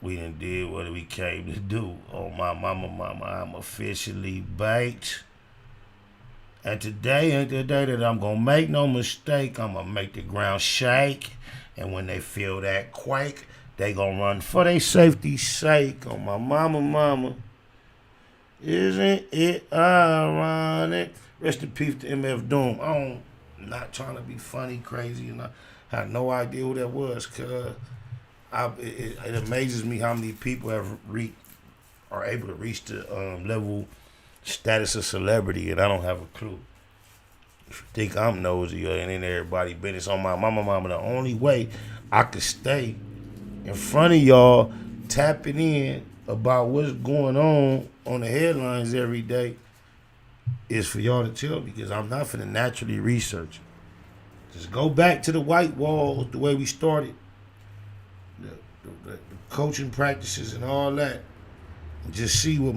we done did what we came to do. Oh, my mama, I'm officially baked. And today ain't the day that I'm gonna make no mistake. I'm gonna make the ground shake, and when they feel that quake, they gon' run for their safety's sake. On my mama. Isn't it ironic? Rest in peace to MF Doom. I'm not trying to be funny, crazy, and I had no idea who that was, cuz it amazes me how many people are able to reach the level status of celebrity, and I don't have a clue. If you think I'm nosy and in everybody business, on my mama, the only way I could stay in front of y'all, tapping in about what's going on the headlines every day, is for y'all to tell me, because I'm not finna naturally research. Just go back to the white walls, the way we started, the coaching practices and all that, and just see what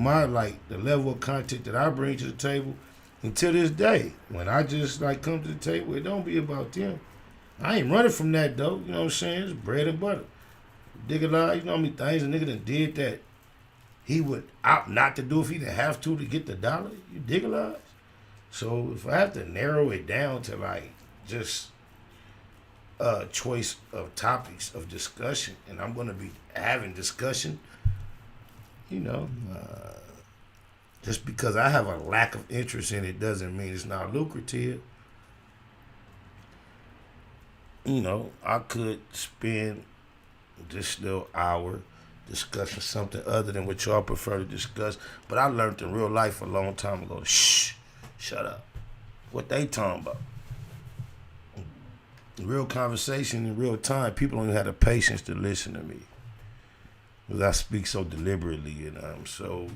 the level of content that I bring to the table. And to this day, when I just come to the table, it don't be about them. I ain't running from that though, you know what I'm saying? It's bread and butter. Dig a lie, you know how many things a nigga done did that he would opt not to do if he didn't have to get the dollar? You dig a lie? So if I have to narrow it down to just a choice of topics of discussion, and I'm gonna be having discussion, just because I have a lack of interest in it doesn't mean it's not lucrative. I could spend this little hour discussing something other than what y'all prefer to discuss, but I learned in real life a long time ago, shut up. What they talking about? Real conversation in real time, people don't even have the patience to listen to me, because I speak so deliberately and I'm so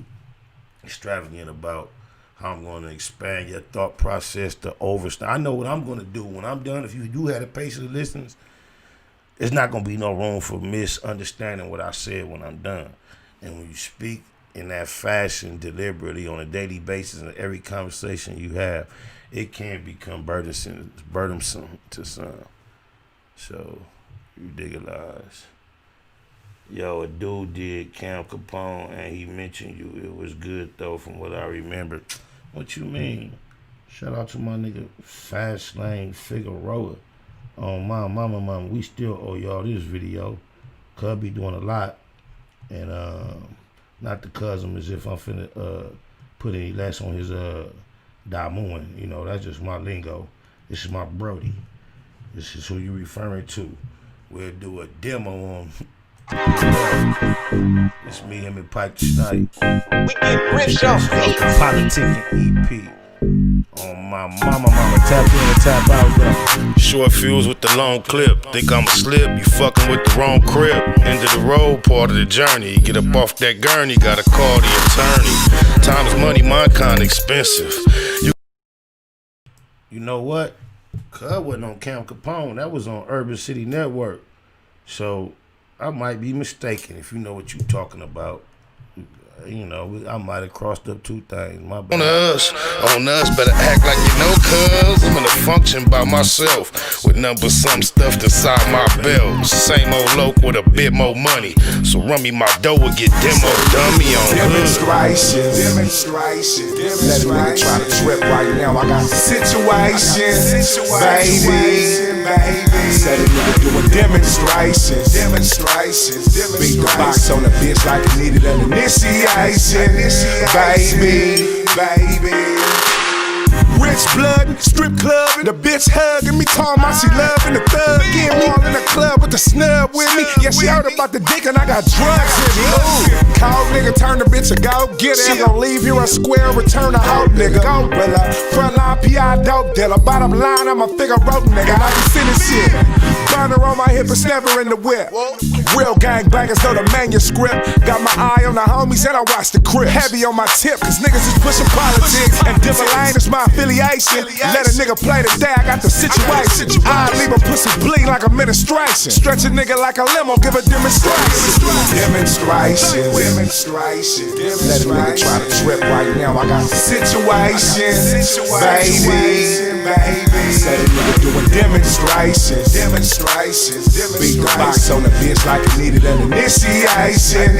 extravagant about how I'm going to expand your thought process to overstand. I know what I'm going to do when I'm done. If you do have the patience to listen, there's not going to be no room for misunderstanding what I said when I'm done. And when you speak in that fashion deliberately on a daily basis in every conversation you have, it can become burdensome to some. So you digitalize. Yo, a dude did Cam Capone and he mentioned you. It was good though from what I remember. What you mean? Shout out to my nigga Fast Lane Figueroa. Oh my mama, we still owe y'all this video. Cuz be doing a lot. And not to cuz him as if I'm finna put any less on his Damuin. You know, that's just my lingo. This is my Brody. This is who you referring to. We'll do a demo on it's me, him, and FACTZ. We get rich off Politicking EP. Oh my mama, tap in and tap out though. Short fuse with the long clip. Think I'ma slip, you fucking with the wrong crib. End of the road, part of the journey. Get up off that gurney, gotta call the attorney. Time is money, mine kinda expensive. You know what? Cuz wasn't on Cam Capone, that was on Urban City Network. So I might be mistaken if you know what you're talking about. You know, I might have crossed up two things. My bad. On us, better act like you know, cuz I'm in a function by myself with number some stuff inside my belt. Same old loc with a bit more money. So run me my dough and get demo dummy on Demonstrations. Let a nigga try to trip right now. I got the situation, baby. Said a nigga doing demonstrations. Beat the box on the bitch like it needed an initiation, baby. Rich blood, strip club, and the bitch hugging me, talking about she loving the thug. Getting me all in the club with the snub with me. Yeah, she heard about the dick and I got drugs in me. Ooh. Cold nigga, turn the bitch a go get it. She gon' leave here a square, return a hoe nigga. Go brother, front line PI dope dealer. Bottom line, I'm a figure rope nigga. I be sending shit. Burner on my hip, it's never in the whip. Real gangbangers know the manuscript. Got my eye on the homies and I watch the crib. Heavy on my tip, cause niggas is pushing politics. And Divine Lane is my affiliation. Let a nigga play the day, I got the situation. I leave a pussy bleed like administration. Stretch a nigga like a limo, give a demonstration. Demonstration. Let a nigga try to trip right now. I got the situation, baby. Said a nigga doing demonstrations. Beat the box on the bitch like it needed an initiation,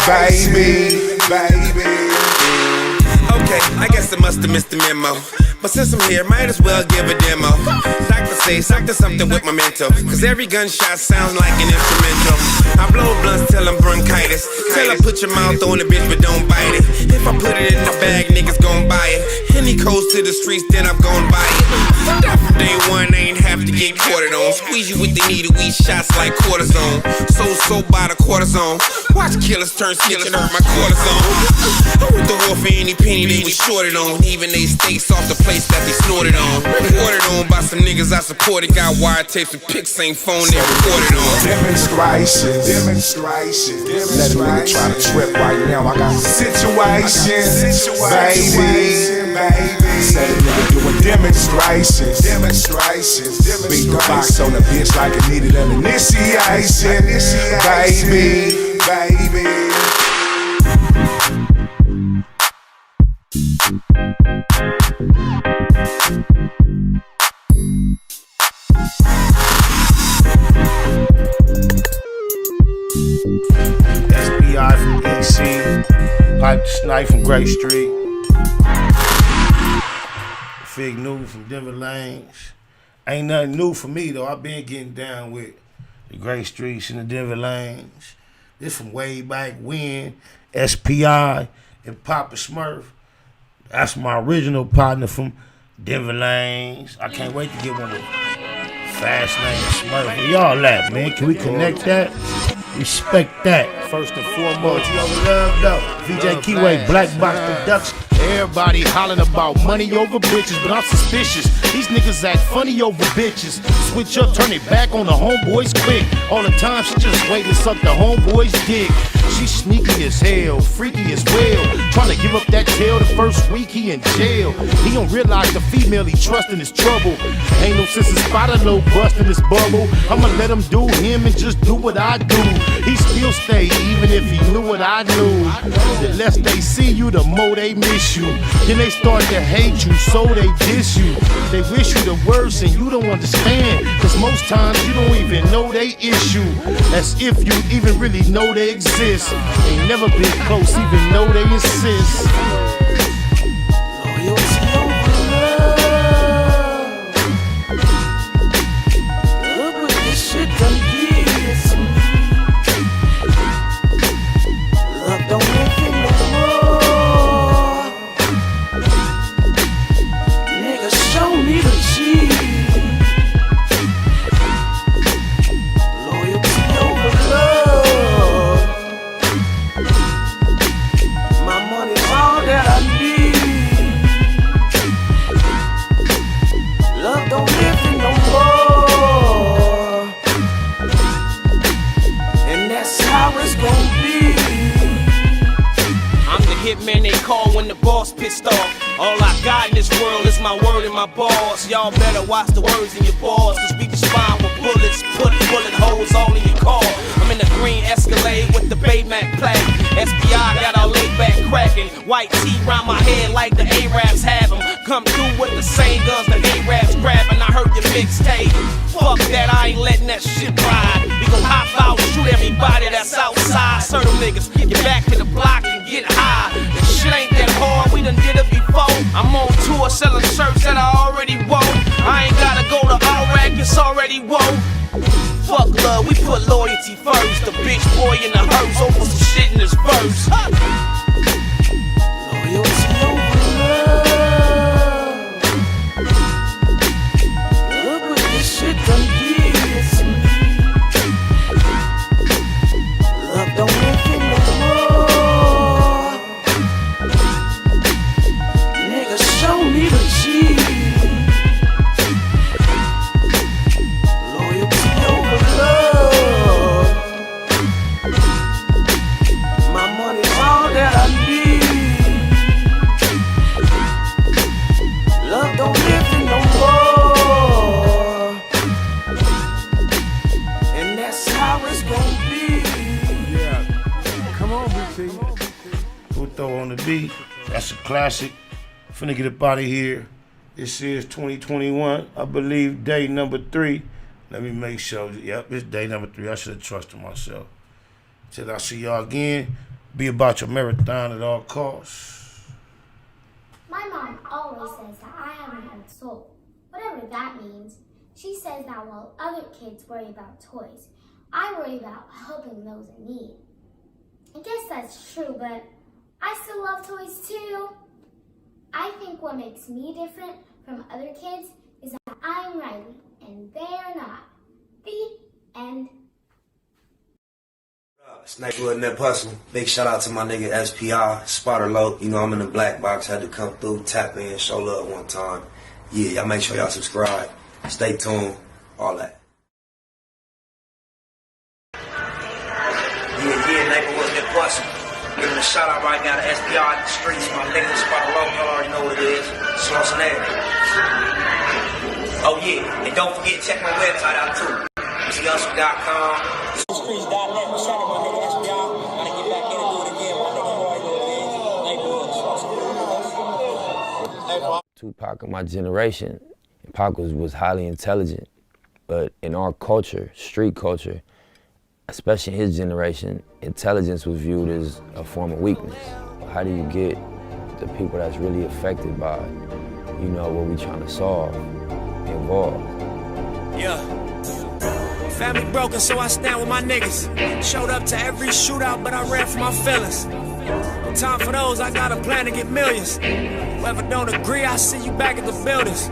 baby. Okay, I guess I must have missed the memo. But since I'm here, might as well give a demo. Doctor say, suck to something with my mental. Cause every gunshot sounds like an instrumental. I blow blunts till I'm bronchitis. Tell her put your mouth on the bitch but don't bite it. If I put it in the bag, niggas gon' buy it. Any coast to the streets, then I'm gon' buy it. That from day one, I ain't have to get quartered on. Squeeze you with the needle, we shots like cortisone. So by the cortisone. Watch killers turn snitch and hurt my cortisone. I went to war for any penny they was shorted on. Even they steaks off the place that they snorted on. Reported on by some niggas I supported. Got wiretaps and pics, same phone they recorded on. Demonstrations. Let a nigga try to trip right now. I got the situation, baby. Said a nigga doing demonstrations. Beat the box on the bitch like it needed an initiation, baby. SBI from EC, FACTZ from Great Street, Fig News from Denver Lanes. Ain't nothing new for me though. I've been getting down with the Great Streets and the Denver Lanes. This from way back when. SPI and Papa Smurf. That's my original partner from Denver Lanes. I can't wait to get one with Fast Lane and Smurf. Where y'all at, man? Can we connect that? Respect that. First and foremost, you love though. VJ Keyway, Black Box Production. Everybody hollering about money over bitches, but I'm suspicious. These niggas act funny over bitches. Switch up, turn it back on the homeboys quick. All the time she just wait to suck the homeboys dick. She sneaky as hell, freaky as well. Trying to give up that tail the first week he in jail. He don't realize the female he trust in his trouble. Ain't no sense of spider low busting this bubble. I'ma let him do him and just do what I do. He still stay even if he knew what I knew. The less they see you, the more they miss you. Then they start to hate you, so they diss you. They wish you the worst and you don't understand. Cause most times you don't even know they issue. As if you even really know they exist. Ain't never been close even though they insist. Loyalty over love. Look what this shit done did to me. Love don't make it no more. Nigga, show me the G. Loyalty over love. My money's all that I need. Love don't live in no more. And that's how it's gonna be. I'm the hitman they call when the boss pissed off. All I got in this world is my word and my balls. Y'all better watch the words in your balls, cause we respond with bullets, put bullet holes all in your car. I'm in the green Escalade with the BAYMAAC plaque. SPI got all laid back cracking. White tee round my head like the Arabs have them. Come through with the same guns the Arabs grabbing. I heard your mixtape. Fuck that, I ain't letting that shit ride. We gon' hop out, shoot everybody that's outside. Serve them niggas, get back to the block and get high. This shit ain't that hard, we done did it before. I'm on tour selling shirts that I already won. I ain't gotta go to Iraq, it's already won. Fuck love, we put loyalty first. The bitch boy in the hearse, open some shit in his verse. Loyalty over love. Look what this shit done did to me. Love don't make it no more. Nigga, show me the G. Loyalty over love. My money's all that I need. Love don't live in no more. And that's how it's gonna be. Yeah. Come on, BT. We'll throw on the beat. That's a classic. Finna get up out of here. This is 2021. I believe day number 3. Let me make sure. Yep, it's day number 3. I should have trusted myself. Till I see y'all again, be about your marathon at all costs. My mom always says that I haven't had a soul, whatever that means. She says that while other kids worry about toys, I worry about helping those in need. I guess that's true, but I still love toys too. I think what makes me different from other kids is that I'm Riley and they're not. The end. Snake Wood Net Hustle. Big shout out to my nigga SPI, Spotter Low. You know I'm in the black box, had to come through, tap in, show love one time. Yeah, y'all make sure y'all subscribe. Stay tuned, all that. Yeah, Neighborhood Net Hustle. Giving a shout out right now to SPI in the streets, my nigga Spotter Low, y'all already know what it is. Slauson Air. Oh yeah, and don't forget check my website out too. MCHustle.com. Streets.net, shout out my nigga SPI. Gotta get back in and do it again. My nigga Roy do it again. Tupac of my generation, Pac was highly intelligent, but in our culture, street culture, especially in his generation, intelligence was viewed as a form of weakness. How do you get the people that's really affected by, you know, what we trying to solve involved? Yeah. Family broken, so I stand with my niggas. Showed up to every shootout, but I ran for my feelings. In time for those, I got a plan to get millions. Whoever don't agree, I see you back at the buildings.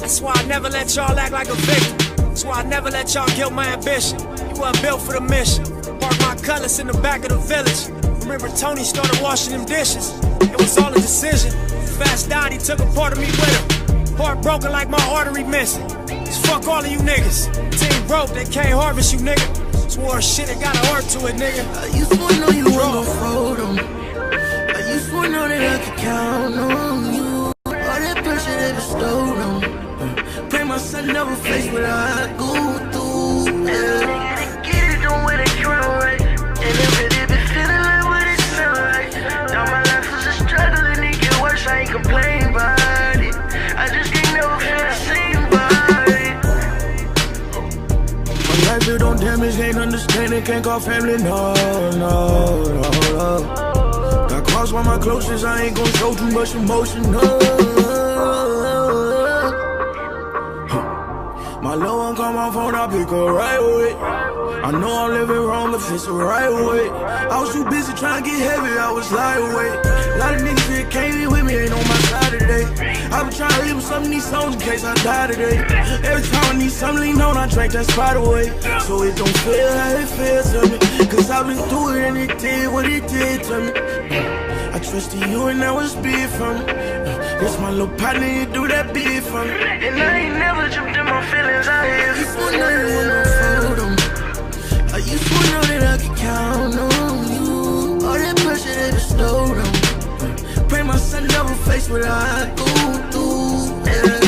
That's why I never let y'all act like a victim. That's why I never let y'all kill my ambition. You weren't built for the mission. Park my colors in the back of the village. Remember Tony started washing them dishes. It was all a decision. Fast died, he took a part of me with him. Heart broken like my artery missing. Fuck all of you niggas. Team broke, they can't harvest you, nigga. Swore shit, it gotta work to it, nigga. I used to know you were gon' fold 'em. I used to know that I could count on you. All that pressure they bestowed on. Pray my son never face what I go through. Yeah. Get it, don't wear the crown right. And if it be feeling like what it sound like. Now my life was a struggle and it get worse. I ain't complain about it. I just can't never feel the same about it. My life built on damage, can't understand it, can't call family, no. Got crossed by my closest, I ain't gon' show too much emotion, no. My little one call my phone, I pick her right away. I know I'm living wrong, but it's the right way. I was too busy trying to get heavy, I was lightweight. A lot of niggas that came in with me ain't on my side today. I been trying to live with some of these songs in case I die today. Every time I need something lean on, I drank that spot away. So it don't feel how it feels to me. Cause I've been through it and it did what it did to me. I trusted you and that was big for me. This my little partner, you do that big for me. And I ain't never jumped in my feelings out here. I used to know you were gon' fold 'em. I used to know that I could count on you. All that pressure they bestowed on. Pray my son never face what I go through. Yeah.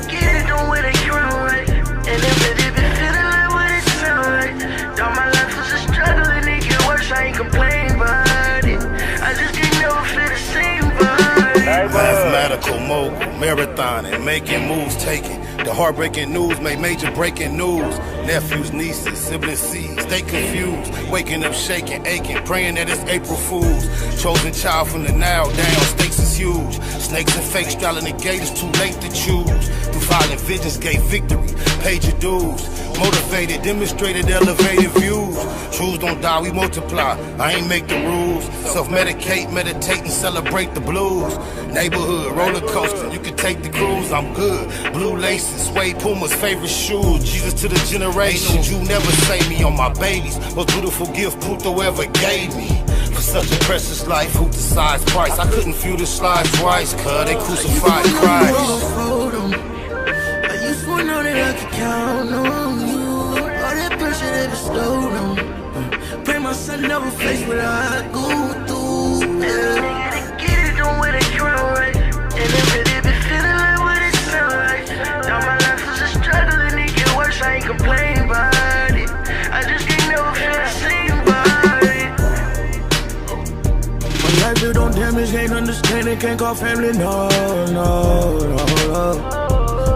Get it, don't wear the crown right. And if it be feeling like what it sound like. Now my life was a struggle and it get worse. I ain't complain about it. I just can't never feel the same about it. Mathematical mogul, marathoning, making moves, taking the heartbreaking news, made major breaking news. Nephews, nieces, siblings, seeds, stay confused. Waking up, shaking, aching, praying that it's April Fools. Chosen child from the now down, stakes is huge. Snakes and fakes straddling the gate, it's too late to choose. Through violent visions, gave victory, paid your dues. Motivated, demonstrated, elevated views. Truths don't die, we multiply. I ain't make the rules. Self-medicate, meditate, and celebrate the blues. Neighborhood, roller coaster, you can take the cruise, I'm good. Blue laces, suede Puma's favorite shoes. Jesus to the generations, you never save me on my babies. Most beautiful gift Pluto ever gave me. For such a precious life, who decides price? I couldn't feel the slide twice, cause they crucified Christ. I used to know that I could count on you. All that pressure they bestowed on. Pray my son never face what I go through. Yeah. Get it, don't wear the crown right. And if it be feeling like what it sound like. Now my life was a struggle and it get worse. I ain't complain about it. I just can't never feel the same about it. My life built on damage, can't understand it, can't call family, no.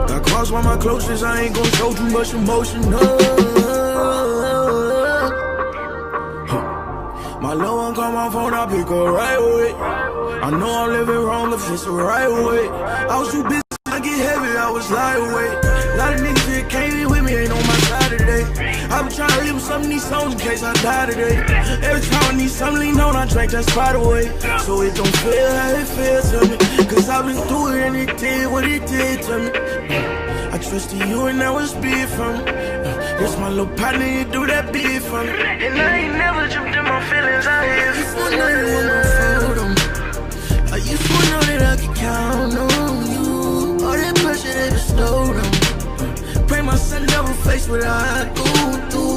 Got crossed by my closest, I ain't gon' show too much emotion, no. My little one call my phone, I pick her right away. I know I'm living wrong, but it's the right way. I was too busy to get heavy, I was lightweight. A lot of niggas that came in with me ain't on my side today. I been trying to live with some of these songs in case I die today. Every time I need something lean on, I drank that spot away. So it don't feel how it feels to me. Cause I've been through it and it did what it did to me. I trusted you and that was big for me. This my little partner, you do that big for me. And I ain't never jumped in my feelings out here. I used to know you were gon' fold 'em. I used to know that I could count on you. All that pressure they bestowed on. Pray my son never face what I go through.